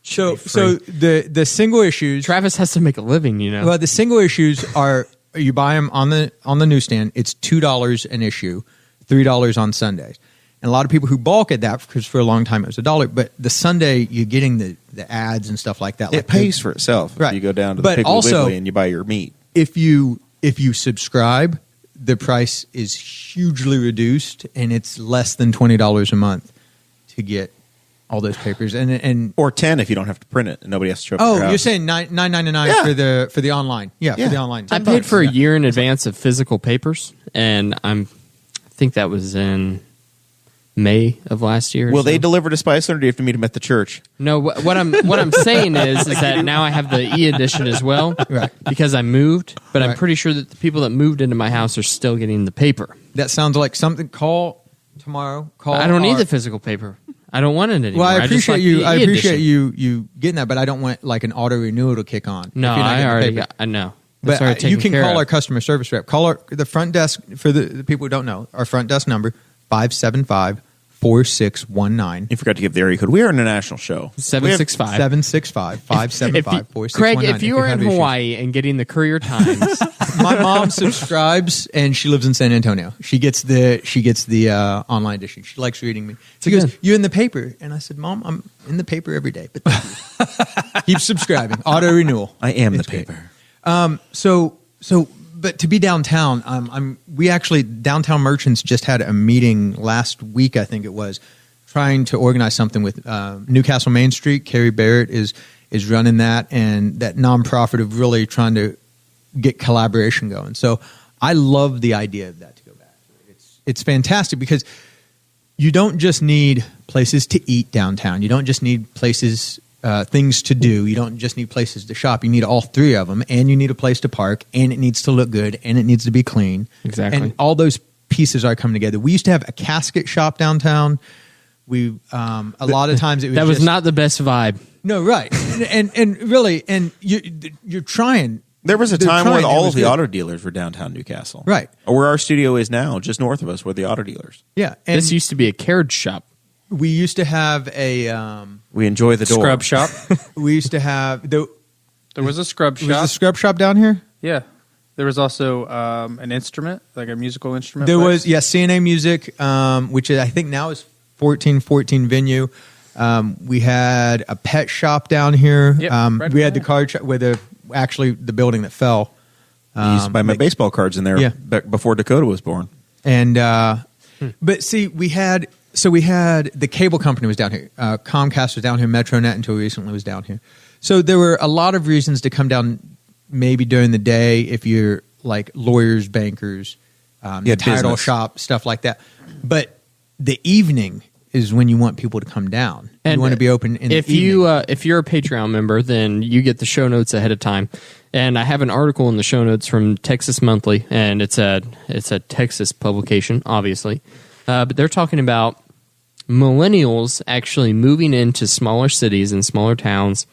so the single issues. Travis has to make a living, Well, the single issues are you buy them on the newsstand. It's $2 an issue, $3 on Sundays. And a lot of people who balk at that because for a long time it was $1. But the Sunday you're getting the ads and stuff like that. It pays for itself. Right. If you go down to the But Piggly also, Wiggly and you buy your meat. If you subscribe, the price is hugely reduced, and it's less than $20 a month to get all those papers. And Or 10 if you don't have to print it and nobody has to show up at your house. you're saying $9.99 for the online? Yeah, for the online. I paid for a year in advance of physical papers, and I think that was in May of last year. Will they deliver to Spiceland, or do you have to meet them at the church? No, what I'm saying is that now I have the e-edition as well, Right. because I moved. But I'm Right. pretty sure that the people that moved into my house are still getting the paper. That sounds like something. Call tomorrow. I don't need the physical paper. I don't want it anymore. Well, I just appreciate like you. the I appreciate e-edition. you getting that, but I don't want like an auto renewal to kick on. No, if you're not I getting the already paper. got. I know. But you can call our our customer service rep. Call the front desk for the people who don't know. Our front desk number 575-4619. You forgot to give the area code. We are an international show. 765. 765-575-4619. Craig, if you were in have issues. Hawaii and getting the Courier Times, My mom subscribes and she lives in San Antonio. She gets the online edition. She likes reading me. She goes, good. "You in the paper?" And I said, "Mom, I'm in the paper every day." But thank you. Keep subscribing. Auto renewal. I am the It's great. paper. But to be downtown, downtown merchants just had a meeting last week, I think it was, trying to organize something with Newcastle Main Street. Carrie Barrett is running that, and that nonprofit of really trying to get collaboration going. So I love the idea of that to go back. It's fantastic because you don't just need places to eat downtown. You don't just need places, things to do. You don't just need places to shop. You need all three of them, and you need a place to park, and it needs to look good, and it needs to be clean. Exactly. And all those pieces are coming together. We used to have a casket shop downtown. We a lot of times it was that was just, not the best vibe. no, right, and really, and you're trying. There was a They're time trying, when it all was of the good. auto dealers were downtown Newcastle. Right. Or where our studio is now, just north of us, were the auto dealers. Yeah, and This used to be a carriage shop. we used to have a We enjoy the door. Scrub shop. we used to have There was a scrub was shop. a scrub shop down here. Yeah. There was also an instrument, like a musical instrument. There place. was CNA Music, which I think now is 1414 venue. We had a pet shop down here. Yep, right we had the there. card shop with the building that fell. I used to buy my baseball cards in there Yeah. before Dakota was born. And but see, we had the cable company was down here. Comcast was down here. MetroNet until recently was down here. So there were a lot of reasons to come down. Maybe during the day, if you're like lawyers, bankers, Yeah, title business. shop, stuff like that. But the evening is when you want people to come down. And you want to be open in if the evening. you if you're a Patreon member, then you get the show notes ahead of time. And I have an article in the show notes from Texas Monthly, and it's a Texas publication, obviously. But they're talking about millennials actually moving into smaller cities and smaller towns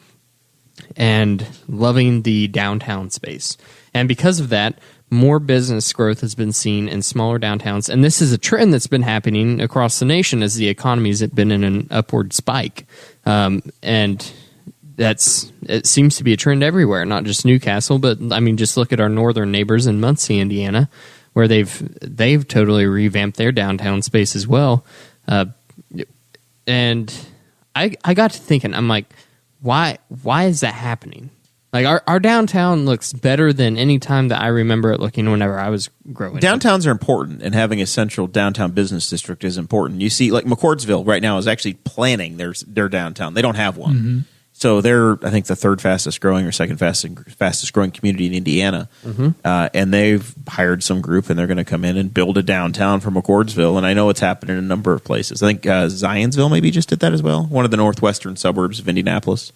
and loving the downtown space. And because of that, more business growth has been seen in smaller downtowns. And this is a trend that's been happening across the nation as the economy's been in an upward spike. And it seems to be a trend everywhere, not just Newcastle, but I mean, just look at our northern neighbors in Muncie, Indiana, where they've totally revamped their downtown space as well. And I got to thinking, I'm like, why is that happening? Like our downtown looks better than any time that I remember it looking whenever I was growing up. Downtowns are important, and having a central downtown business district is important. You see, like McCordsville right now is actually planning their downtown. They don't have one. Mm-hmm. So they're, I think, the third fastest growing or second fastest growing community in Indiana. Mm-hmm. And they've hired some group, and they're going to come in and build a downtown for McCordsville. And I know it's happened in a number of places. I think Zionsville maybe just did that as well, one of the northwestern suburbs of Indianapolis.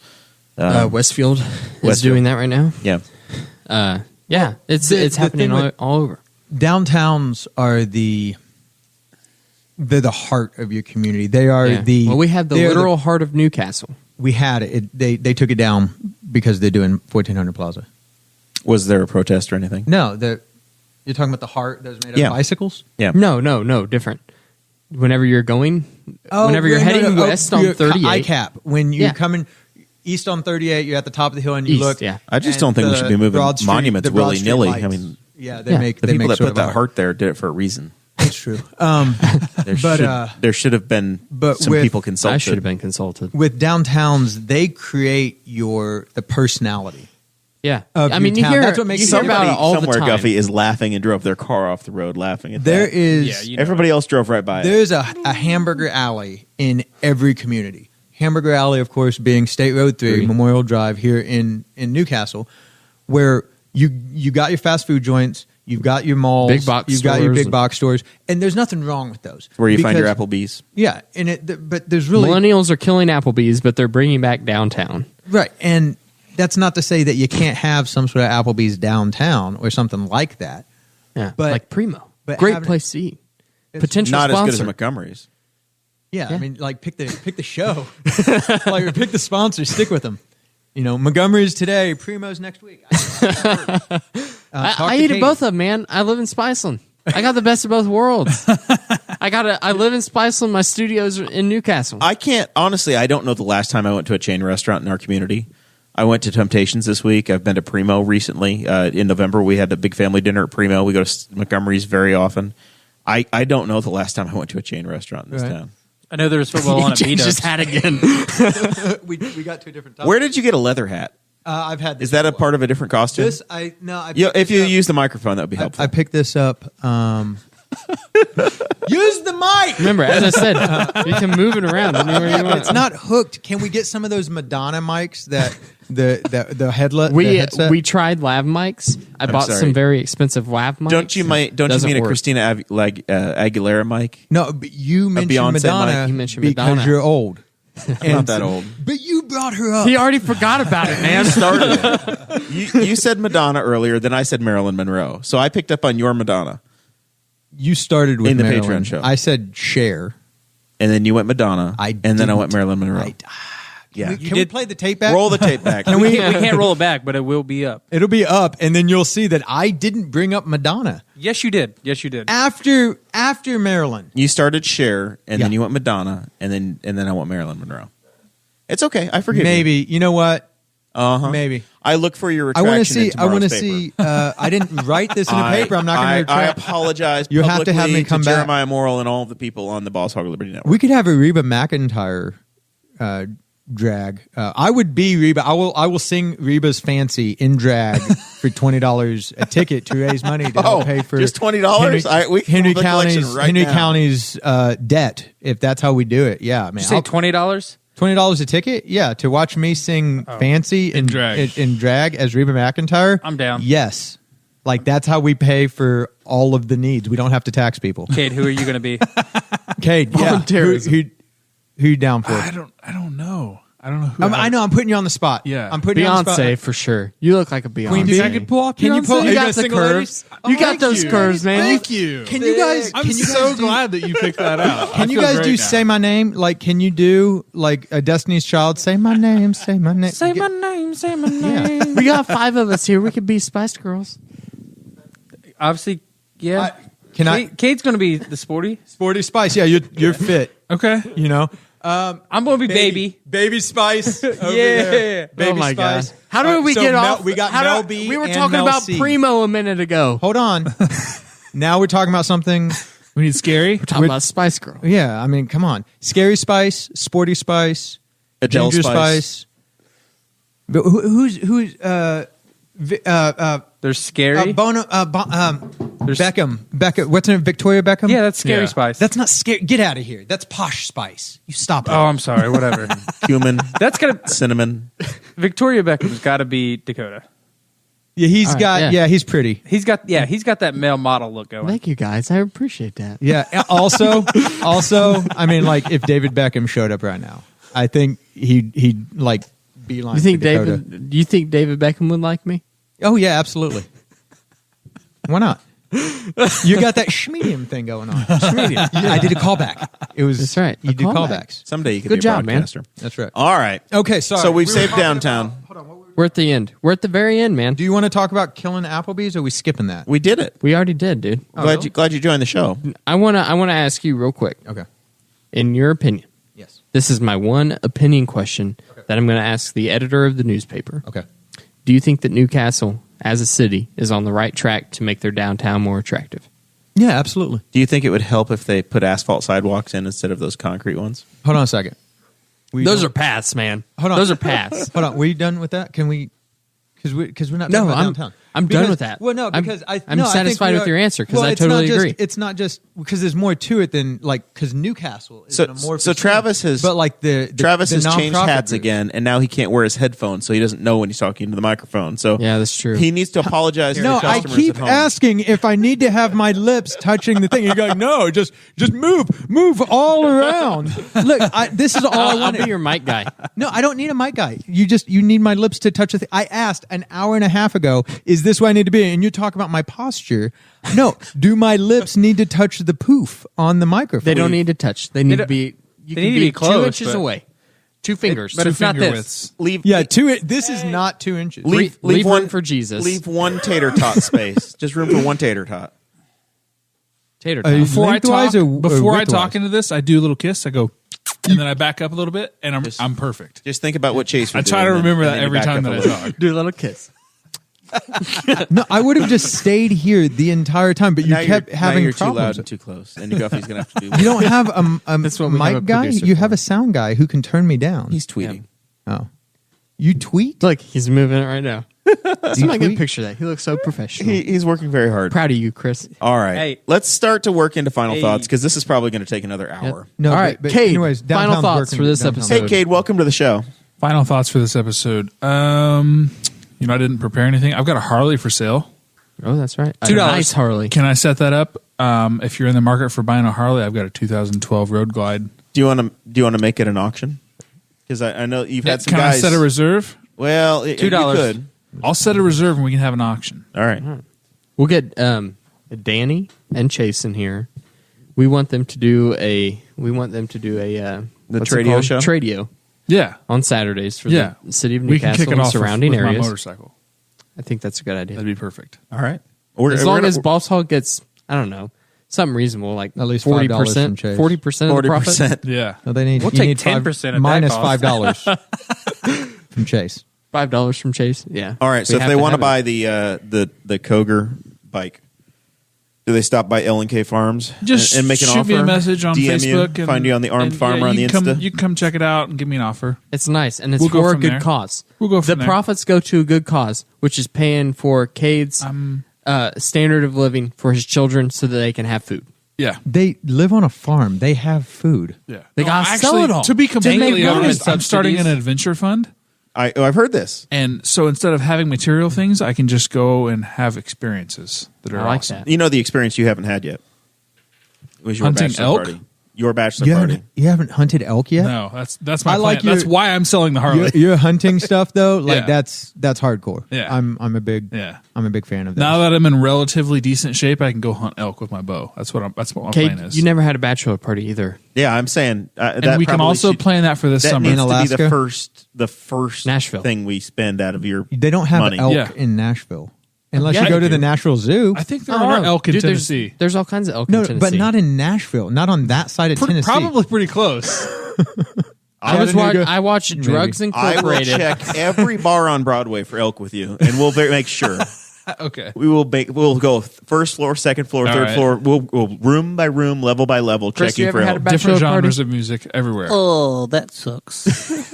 Westfield is Westfield. doing that right now. Yeah. Yeah, it's the happening thing with- all over. downtowns are they're the heart of your community. They are Yeah. Well, we had the they are literal heart of Newcastle. we had it. They took it down because they're doing 1400 Plaza. Was there a protest or anything? No, you're talking about the heart that was made Yeah. of bicycles? Yeah. No, different. Whenever you're whenever you're heading west on 38. ICAP. When you're Yeah. coming east on 38, you're at the top of the hill and you East, look. yeah. I just and don't think we should be moving Broad Street- monuments the Broad willy Street nilly. lights. I mean, yeah, Yeah. make the they people make that sort put of that a heart there did it for a reason. That's true. There should have been but some with- people consulted. I should have been consulted. With downtowns, they create the personality. Yeah. Of I mean, your you town. hear, That's what makes you it hear Somebody about it all the somewhere, time. Guffey, is laughing and drove their car off the road laughing at There that. is Yeah, you know. Everybody else drove right by it. there's a hamburger alley in every community. Hamburger Alley, of course, being State Road 3, Memorial Drive here in Newcastle, where you got your fast food joints, you've got your malls, Big box you've got your stores big and- box stores, and there's nothing wrong with those. Where you find your Because- Applebee's. Yeah, but there's really Millennials are killing Applebee's, but they're bringing back downtown. right, and that's not to say that you can't have some sort of Applebee's downtown or something like that. Yeah, But- like Primo. but Great having- place to eat. It's Potential Not sponsor. as good as Montgomery's. Yeah, Yeah. I mean, like pick the show, like pick the sponsor, stick with them. You know, Montgomery's today, Primo's next week. Talk I to eat Katie. at both of them, man. I live in Spiceland. I got the best of both worlds. I live in Spiceland. My studio's in Newcastle. I can't, honestly, I don't know the last time I went to a chain restaurant in our community. I went to Temptations this week. I've been to Primo recently. In November, we had a big family dinner at Primo. We go to Montgomery's very often. I don't know the last time I went to a chain restaurant in this Right. town. I know there was football on at Change his B-Dubs. hat again. we got two different topics. Where did you get a leather hat? I've had this Is that a before. part of a different costume? I Yeah, picked if this you up- use the microphone, that would be helpful. I picked this up. Use the mic. Remember, as I said, you can move it around anywhere you want. It's not hooked. Can we get some of those Madonna mics that the headlet? the We headset? tried lav mics. I bought sorry. some very expensive lav mics. don't you Doesn't mean a work. Christina Aguilera mic? no, but you mentioned Beyonce Madonna mic. You mentioned because Madonna. you're old. I'm not that old. But you brought her up. He already forgot about it, man. Started it. You said Madonna earlier, then I said Marilyn Monroe. So I picked up on your Madonna, You started with In the Marilyn. Patreon show. I said Cher. and then you went Madonna, I and then I didn't. went Marilyn Monroe. Yeah, Can we play the tape back? roll the tape back. we can't roll it back, but it will be up. It'll be up, and then you'll see that I didn't bring up Madonna Yes, you did. Yes, you did. after Marilyn. You started Cher, and then Yeah. you went Madonna, and then I went Marilyn Monroe. It's okay. I forgive you. Maybe you know what? Uh-huh. Maybe. I look for your I retraction. want to see. in I want to tomorrow's paper. see. I didn't write this in a paper. I'm not going to I retract. apologize. You have to have publicly me come back. Jeremiah Morrell and all of the people on the Boss Hog Liberty Network. We could have a Reba McEntire drag. I would be Reba. I will sing Reba's Fancy in drag for $20 a ticket to raise money to help pay for just $20? We can Henry roll the collection County's right Henry now. County's debt. If that's how we do it, yeah, man. Did you say $20? $20 a ticket? Yeah, to watch me sing Fancy in drag. in drag as Reba McEntire. I'm down. Yes. Like that's how we pay for all of the needs. We don't have to tax people. Kade, who are you going to be? Kade, yeah. Who you down for? I don't know. I don't know who. I know I'm putting you on the spot. Yeah. I'm putting you on the spot. Beyonce for sure. You look like a Beyonce. Queen Do you think I Bee? could pull off Can you Beyonce? pull- You Are you got gonna the sing a ladies? curves. Oh, You got thank those you. curves, man. Thank you. Can you guys? I'm Can you so guys do, glad that you picked that out. Can you guys do "Say My Name"? Like, can you do like a Destiny's Child? Say my name. Say my name. Say my name. Say my name. We got 5 of us here. We could be Spice Girls. Obviously, yeah. Can I? Kade's going to be the sporty. Sporty Spice. Yeah, you're fit. Okay. You know. I'm going to be baby. Baby Spice. Over Yeah. there. Baby Oh my Spice. god! How did we So get Mel- off? We got how Mel do- B. We were and talking Mel about C. Primo a minute ago. Hold on. Now we're talking about something. We need scary. We're talking about Spice Girl. Yeah, I mean, come on. Scary Spice, Sporty Spice, Adele Ginger Spice. Spice. But who's There's scary. Beckham. What's her name? Victoria Beckham? Yeah, that's Scary Yeah. Spice. That's not scary. Get out of here. That's Posh Spice. You stop it. Oh, I'm sorry. Whatever. Cumin, That's gonna cinnamon. Victoria Beckham's got to be Dakota. Yeah, he's All right, got. yeah. Yeah, he's pretty. He's got that male model look going. Thank you guys. I appreciate that. Yeah. Also, I mean, like if David Beckham showed up right now, I think he'd like beeline. You think to Dakota. David? Do you think David Beckham would like me? Oh yeah, absolutely. Why not? You got that schmedium thing going on. Schmedium. I did a callback. It was. That's right. You A do callback. callbacks. Someday you could Good be a job, man. broadcaster. That's right. All right. Okay, sorry. So we've We were saved talking downtown. Hold on. What were we We're at the end. We're at the very end, man. Do you want to talk about killing Applebee's, or are we skipping that? We did it. We already did, dude. Glad you joined the show. I wanna ask you real quick. Okay. In your opinion, Yes. this is my one opinion question that I'm going to ask the editor of the newspaper. Okay. Do you think that Newcastle, as a city, is on the right track to make their downtown more attractive? Yeah, absolutely. Do you think it would help if they put asphalt sidewalks in instead of those concrete ones? Hold on a second. Those are paths, man. Hold on. Those are paths. Hold on. Were you done with that? Can we? Because we're not No, talking about I'm- downtown. I'm done with that. Well, no, I'm- because I'm I think satisfied we with are- your answer, 'cause well, I it's totally not just- agree. It's not just because there's more to it than because Newcastle is an amorphous So Travis thing. has but like Travis the has changed nonprofit hats group. again, and now he can't wear his headphones, so he doesn't know when he's talking to the microphone. So Yeah, that's true. He needs to apologize. No, to I customers keep at home. asking if I need to have my lips touching the thing. You're going, no, just move all around. Look, this is all I I'll want. be your mic guy. No, I don't need a mic guy. You need my lips to touch the thing. I asked an hour and a half ago, is this where I need to be? And you talk about my posture. No, do my lips need to touch the poof on the microphone? They don't need to touch. They need to be. You they can need to be close, 2 inches but- away. 2 fingers. But it's not Finger this. widths. Leave. Yeah, this is not 2 inches. Leave Leave one room for Jesus. Leave one tater tot space. Just room for one tater tot. Tater Are you- tot. Before I Lengthwise talk, or before I widthwise? talk into this, I do a little kiss. I go, and then I back up a little bit, and I'm perfect. Just think about what Chase would I do, try to and then- remember and that then you every back time up that a I little. talk. Do a little kiss. No, I would have just stayed here the entire time, but you Now kept you're, having now you're too problems. loud and too close, and Guffey's gonna have to do. You don't have a That's what we have a mic guy. producer You for. have a sound guy who can turn me down. He's tweeting. Oh, you tweet? Look, he's moving it right now. Somebody get a tweet? picture of that. He looks so professional. He's working very hard. Proud of you, Chris. All right, Hey. let's start to work into final Hey. thoughts because this is probably going to take another hour. No, All right, but Kade, anyways, final downtown's thoughts working- for this downtown's episode. Hey, Kade, welcome to the show. Final thoughts for this episode. I didn't prepare anything. I've got a Harley for sale. Oh, that's right. $2. Nice Harley. Can I set that up? If you're in the market for buying a Harley, I've got a 2012 Road Glide. Do you want to make it an auction? Because I know you've had some Can guys. I set a reserve? Well, $2. You $2. could. I'll set a reserve and we can have an auction. All right. We'll get Danny and Chase in here. We want them to do a. The what's it Tradio called? show? Tradio Yeah. on Saturdays for Yeah. the city of We can Newcastle kick it and off surrounding with my areas. motorcycle. I think that's a good idea. That'd be perfect. All right. As long as Boss Hog gets, I don't know, something reasonable, like At least $5 40%, from Chase. 40% of the profit. 40%. Yeah. No, they need. We'll you take need 10% of that minus cost. $5 from Chase. $5 from Chase. Yeah. All right. So We if have they want to have buy it. the Koger bike, do they stop by L&K Farms Just and make an shoot offer? me a message on DM Facebook. You, find you on the Armed Farmer on the you can Insta. You can come check it out and give me an offer. It's nice, and it's We'll go for a from good there. cause. We'll go The from there. profits go to a good cause, which is paying for Cade's standard of living for his children so that they can have food. Yeah. They live on a farm. They have food. Yeah. They gotta actually, sell it all. To be completely make honest, money. I'm starting an adventure fund. I've heard this. And so instead of having material things, I can just go and have experiences that are I like awesome. that. You know the experience you haven't had yet. It was your Hunting bachelor elk? party. Your bachelor You party. haven't hunted elk yet? No, that's my I plan. like your- That's why I'm selling the Harley. Your hunting stuff though, like Yeah. that's hardcore. Yeah. I'm a big Yeah. I'm a big fan of that. Now that I'm in relatively decent shape, I can go hunt elk with my bow. That's what my plan Cade, is. you never had a bachelor party either. Yeah, I'm saying that and we can probably also should- plan that for this that summer. needs In to be the Alaska? first Nashville. thing we spend out of your They don't have money. elk Yeah. in Nashville. Unless Yeah, you go they to the do. Nashville Zoo. I think there I don't are know. elk in Dude, Tennessee. There's all kinds of elk No, in Tennessee. but not in Nashville. Not on that side of Tennessee. Probably pretty close. I watched Drugs I will Incorporated. check every bar on Broadway for elk with you, and we'll make sure. Okay. We'll go first floor, second floor, All third right. floor. We'll room by room, level by level, Chris, you checking ever for had a elk. bachelor Different party? genres of music everywhere. Oh, that sucks.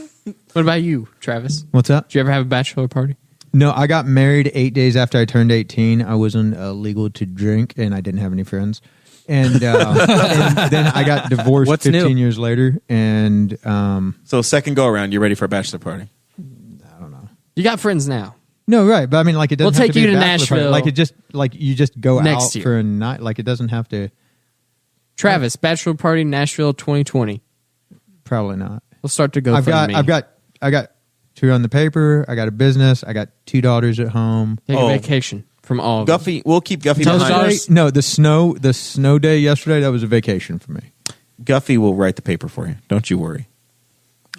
What about you, Travis? What's that? Did you ever have a bachelor party? No, I got married 8 days after I turned 18. I wasn't legal to drink, and I didn't have any friends. And, and then I got divorced What's 15 new? years later. And So second go around, you're ready for a bachelor party. You got friends now. no, right, but I mean, like it doesn't. We'll have take to be you a to bachelor party. Nashville. Like it just like you just go Next out year. for a night. Like it doesn't have to. Travis, bachelor party, Nashville 2020. Probably not. We'll start to go. I've got 2 on the paper. I got a business. I got 2 daughters at home. Take Oh. a vacation from all of them. Guffey, we'll keep Guffey Tell us behind. about us. No, the snow day yesterday. That was a vacation for me. Guffey will write the paper for you. Don't you worry.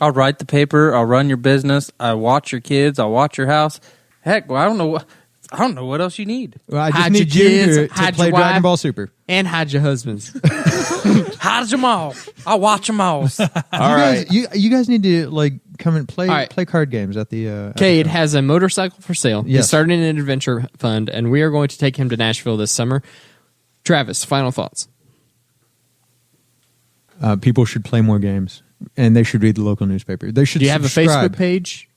I'll write the paper. I'll run your business. I watch your kids. I'll watch your house. Heck, well, I don't know what else you need. Well, I just Hide need your you kids, to hide play your wife. Dragon Ball Super. And hide your husbands. Hide them all. I'll watch them all. All right. You guys need to like come and play All right. play card games at the. Cade has a motorcycle for sale. He's Yes. starting an adventure fund, and we are going to take him to Nashville this summer. Travis, final thoughts. People should play more games, and they should read the local newspaper. They should. Do you have a subscribe Facebook page?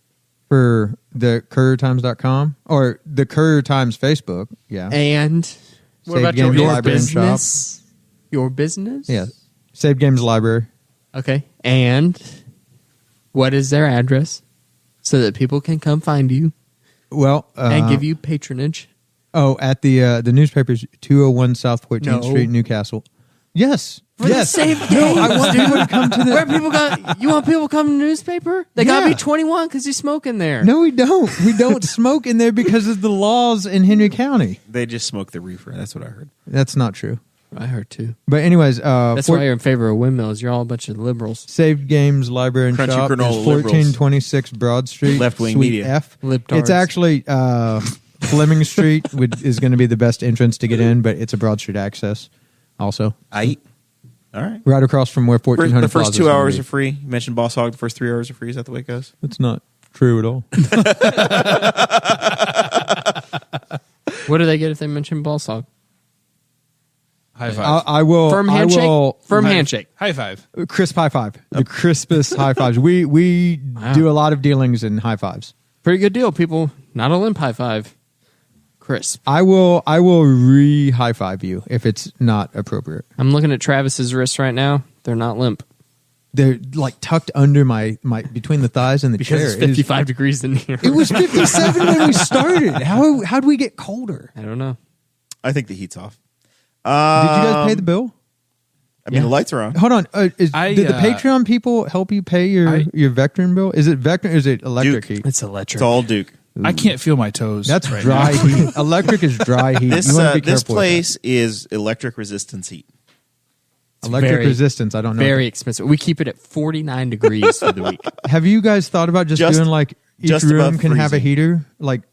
for the CourierTimes.com or the Courier Times Facebook? Yeah. And What about Games your Library and Shop. business? Your business? Yeah. Save Games Library. Okay. And what is their address so that people can come find you Well, and give you patronage? Oh, at the newspaper's 201 South 14th No. Street, Newcastle. Yes. For yes. the same No, games, I want dude. people to come to the. Where people got? You want people to come to the newspaper? They gotta Yeah. be 21 because he's smoking there. No, we don't. We don't smoke in there because of the laws in Henry County. They just smoke the reefer. That's what I heard. That's not true. I heard too. But anyways, That's why you're in favor of windmills. You're all a bunch of liberals. Saved Games Library and Crunchy Shop is granola 1426 Broad Street, Left-wing Suite media. F. Libtards. It's actually Fleming Street is going to be the best entrance to get in, but it's a Broad Street access also. All right. Right across from where 1400 The first Plaza's 2 gonna hours be. are free. You mentioned Boss Hog. The first 3 hours are free. Is that the way it goes? That's not true at all. What do they get if they mention ball sog? High five. I will. Firm I handshake. will, Firm High- handshake. High five. Crisp high five. The crispest high fives. We do a lot of dealings in high fives. Pretty good deal, people. Not a limp high five. Crisp. I will re high five you if it's not appropriate. I'm looking at Travis's wrists right now. They're not limp They're like tucked under my between the thighs and the because chair. it's 55 degrees in here. It was 57 when we started. How did we get colder? I don't know. I think the heat's off. Did you guys pay the bill? I mean, the lights are on. Hold on. Did the I, Patreon people help you pay your Vectron bill? Is it Vectron? Or is it electric Duke. heat? It's electric. It's all Duke. I can't feel my toes. That's right dry now. heat. Electric is dry heat. This You want to be this careful with place is electric resistance heat. that. Electric very- resistance. I don't know. Very expensive. We keep it at 49 degrees for the week. Have you guys thought about just doing like each just room above can have a freezing. heater? Like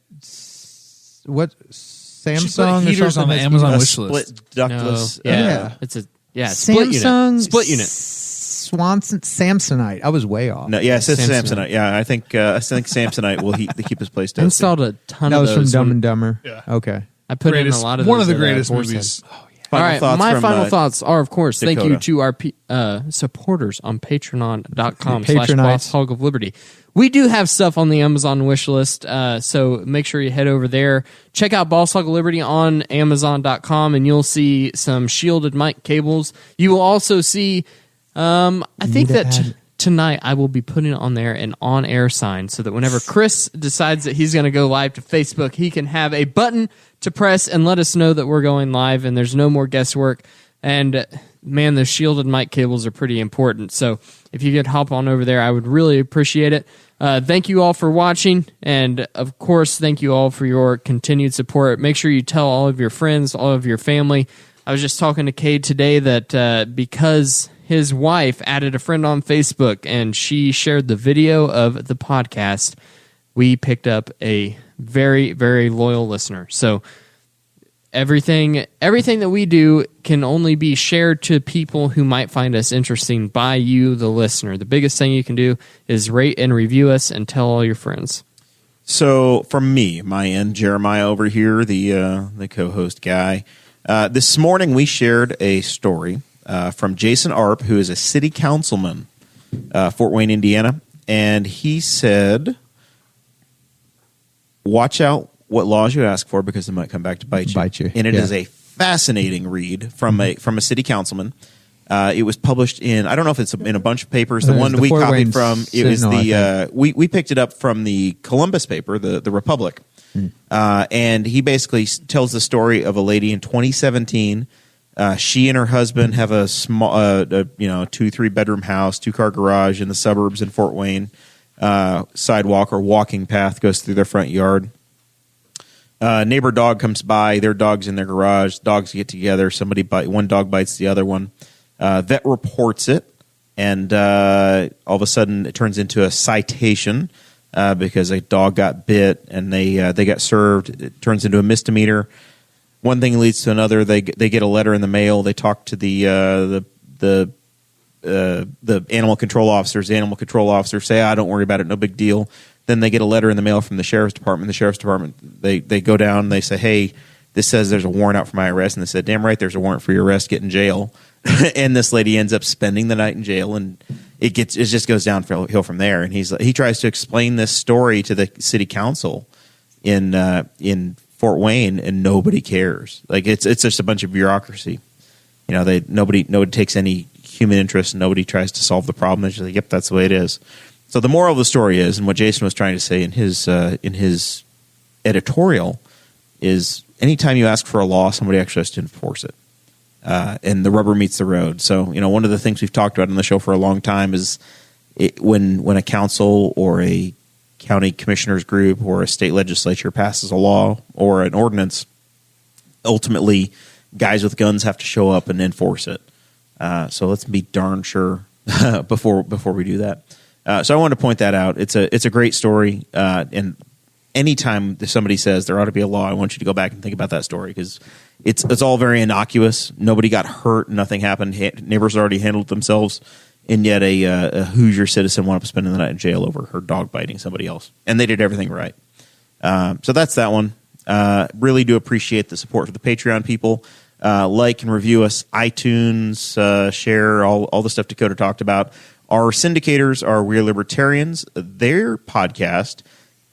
what Samsung or heaters something on the that's Amazon A wish split list. ductless. No. Yeah. Yeah. It's a split Samsung unit. Split unit. Swanson Samsonite. I was way off. No, yeah, it says Samsonite. Samsonite. Yeah, I think Samsonite will keep his place I toasty. installed a ton That of was from those. Dumb when and Dumber. Yeah. Okay. I put in a Greatest- lot of one those of the at, greatest Boar's movies. Head. Final All right, thoughts my from, final thoughts are, of course, thank you Dakota. to our supporters on patreon.com Patronites. /Boss Hog of Liberty. We do have stuff on the Amazon wish list, so make sure you head over there. Check out Boss Hog of Liberty on Amazon.com, and you'll see some shielded mic cables. You will also see, I think need to that add- tonight I will be putting on there an on-air sign so that whenever Chris decides that he's going to go live to Facebook, he can have a button to press and let us know that we're going live and there's no more guesswork. And man, the shielded mic cables are pretty important. So if you could hop on over there, I would really appreciate it. Thank you all for watching. And of course, thank you all for your continued support. Make sure you tell all of your friends, all of your family. I was just talking to Cade today that because his wife added a friend on Facebook and she shared the video of the podcast, we picked up a very, very loyal listener. So everything that we do can only be shared to people who might find us interesting by you, the listener. The biggest thing you can do is rate and review us and tell all your friends. So from me, my end, Jeremiah over here, the co-host guy. This morning we shared a story from Jason Arp, who is a city councilman, Fort Wayne, Indiana, and he said, "Watch out what laws you ask for because it might come back to bite you." And it yeah. is a fascinating read from a city councilman. It was published in, I don't know if it's in a bunch of papers. The It was one the we Fort copied Wayne from, it was Sentinel, I we picked it up from the Columbus paper, the Republic. And he basically tells the story of a lady in 2017. She and her husband have a small, 2-3 bedroom house, 2-car garage in the suburbs in Fort Wayne. Sidewalk or walking path goes through their front yard. Neighbor dog comes by. Their dog's in their garage. Dogs get together. One dog bites the other one. Vet reports it. and all of a sudden it turns into a citation because a dog got bit and they got served. It turns into a misdemeanor. One thing leads to another. They get a letter in the mail. They talk to the animal control officers. The animal control officers say, "Don't worry about it, no big deal." Then they get a letter in the mail from the sheriff's department. The sheriff's department they go down. They say, "Hey, this says there's a warrant out for my arrest." And they said, "Damn right, there's a warrant for your arrest. Get in jail." And this lady ends up spending the night in jail, and it just goes downhill from there. And he tries to explain this story to the city council in Fort Wayne, and nobody cares. Like it's just a bunch of bureaucracy. Nobody takes any human interest. Nobody tries to solve the problem. They're just like, "Yep, that's the way it is." So the moral of the story is, and what Jason was trying to say in his editorial is, anytime you ask for a law, somebody actually has to enforce it. And the rubber meets the road. So, one of the things we've talked about on the show for a long time is when a council or a county commissioners group or a state legislature passes a law or an ordinance, ultimately guys with guns have to show up and enforce it. So let's be darn sure before we do that. So I wanted to point that out. It's a great story, and anytime somebody says there ought to be a law, I want you to go back and think about that story, because it's all very innocuous. Nobody got hurt. Nothing happened. Neighbors already handled themselves, and yet a Hoosier citizen wound up spending the night in jail over her dog biting somebody else, and they did everything right. So that's that one. Really do appreciate the support for the Patreon people. Like and review us, iTunes, share all the stuff Dakota talked about. Our syndicators are We're Libertarians. Their podcast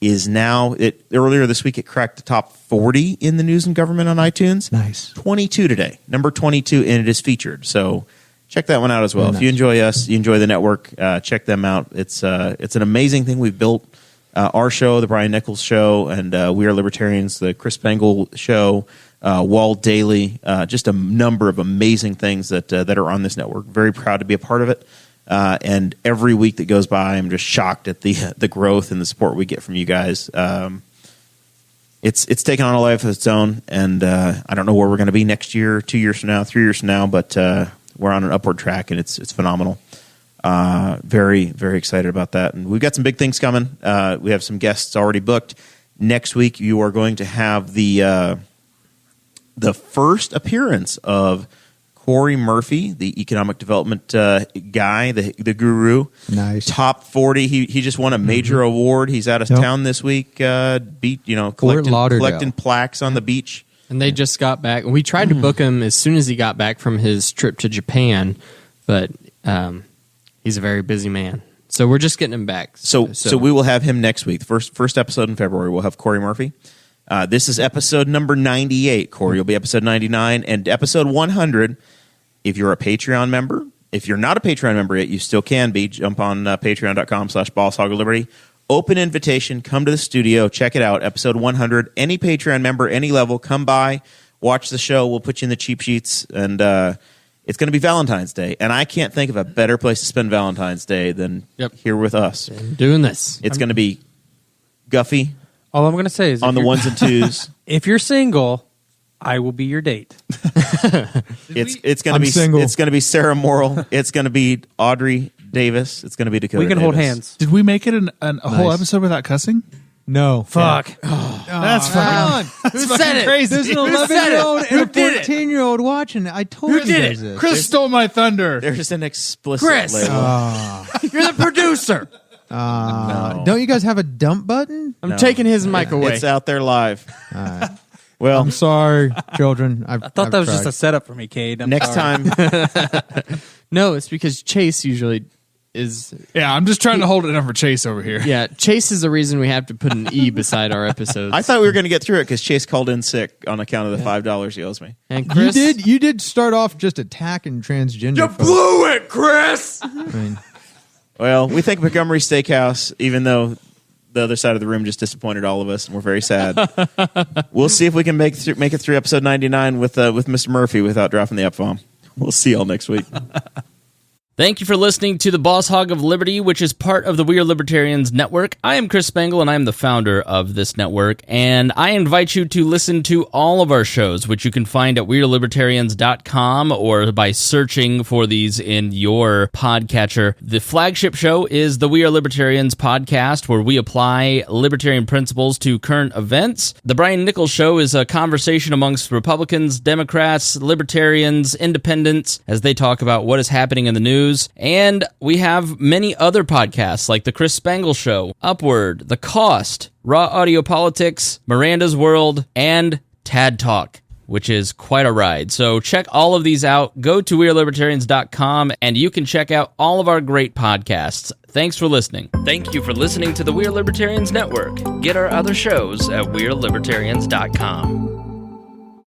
is now, earlier this week, it cracked the top 40 in the news and government on iTunes. Nice. 22 today, number 22, and it is featured. So check that one out as well. Very If you nice. enjoy us, you enjoy the network, check them out. It's an amazing thing we've built. Our show, the Brian Nichols Show, and We Are Libertarians, the Chris Bengal Show, Wall Daily, just a number of amazing things that are on this network. Very proud to be a part of it. And every week that goes by, I'm just shocked at the growth and the support we get from you guys. It's taken on a life of its own, and I don't know where we're going to be next year, 2 years from now, 3 years from now, but we're on an upward track, and it's phenomenal. Very, very excited about that. And we've got some big things coming. We have some guests already booked. Next week, you are going to have the first appearance of Corey Murphy, the economic development guy, the guru. Nice. Top 40. He just won a major award. He's out of town this week. Collecting plaques on the beach. And they just got back. We tried to book him as soon as he got back from his trip to Japan, but he's a very busy man. So we're just getting him back. So we will have him next week. The first episode in February, we'll have Corey Murphy. This is episode number 98. Corey will be episode 99. And episode 100, if you're a Patreon member, if you're not a Patreon member yet, you still can be. Jump on patreon.com/BossHogOfLiberty. Open invitation. Come to the studio. Check it out. Episode 100. Any Patreon member, any level, come by. Watch the show. We'll put you in the cheap sheets. And it's going to be Valentine's Day. And I can't think of a better place to spend Valentine's Day than here with us. Doing this. It's going to be Guffey. All I'm going to say is, On the ones and twos. if you're single, I will be your date. It's going to I'm be single. It's going to be Sarah Morrell. It's going to be Audrey Davis. It's going to be Dakota. We can Davis. hold hands. Did we make it a whole episode without cussing? No. Fuck. That's fucking. Who said it? crazy. There's an Who said it? 11-year-old and Who a did it? 14-year-old watching it. I told you did guys it? this. Chris stole my thunder. There's an explicit Chris. label. You're the producer. Don't you guys have a dump button? I'm taking his mic away. It's out there live. right. Well, I'm sorry, children. I thought that was just a setup for me, Cade. I'm next sorry. time. No, it's because Chase usually is. Yeah, I'm just trying to hold it in for Chase over here. Yeah, Chase is the reason we have to put an E beside our episodes. I thought we were going to get through it because Chase called in sick on account of the $5 he owes me. And Chris, You did start off just attacking transgender. folks. blew it, Chris. I mean, Well, we thank Montgomery Steakhouse, even though the other side of the room just disappointed all of us, and we're very sad. We'll see if we can make it through episode 99 with Mr. Murphy without dropping the F-bomb. We'll see y'all next week. Thank you for listening to the Boss Hog of Liberty, which is part of the We Are Libertarians Network. I am Chris Spangle, and I am the founder of this network, and I invite you to listen to all of our shows, which you can find at wearelibertarians.com or by searching for these in your podcatcher. The flagship show is the We Are Libertarians podcast, where we apply libertarian principles to current events. The Brian Nichols Show is a conversation amongst Republicans, Democrats, Libertarians, Independents, as they talk about what is happening in the news. And we have many other podcasts like The Chris Spangle Show, Upward, The Cost, Raw Audio Politics, Miranda's World, and Tad Talk, which is quite a ride. So check all of these out. Go to wearelibertarians.com and you can check out all of our great podcasts. Thanks for listening. Thank you for listening to the We Are Libertarians Network. Get our other shows at wearelibertarians.com.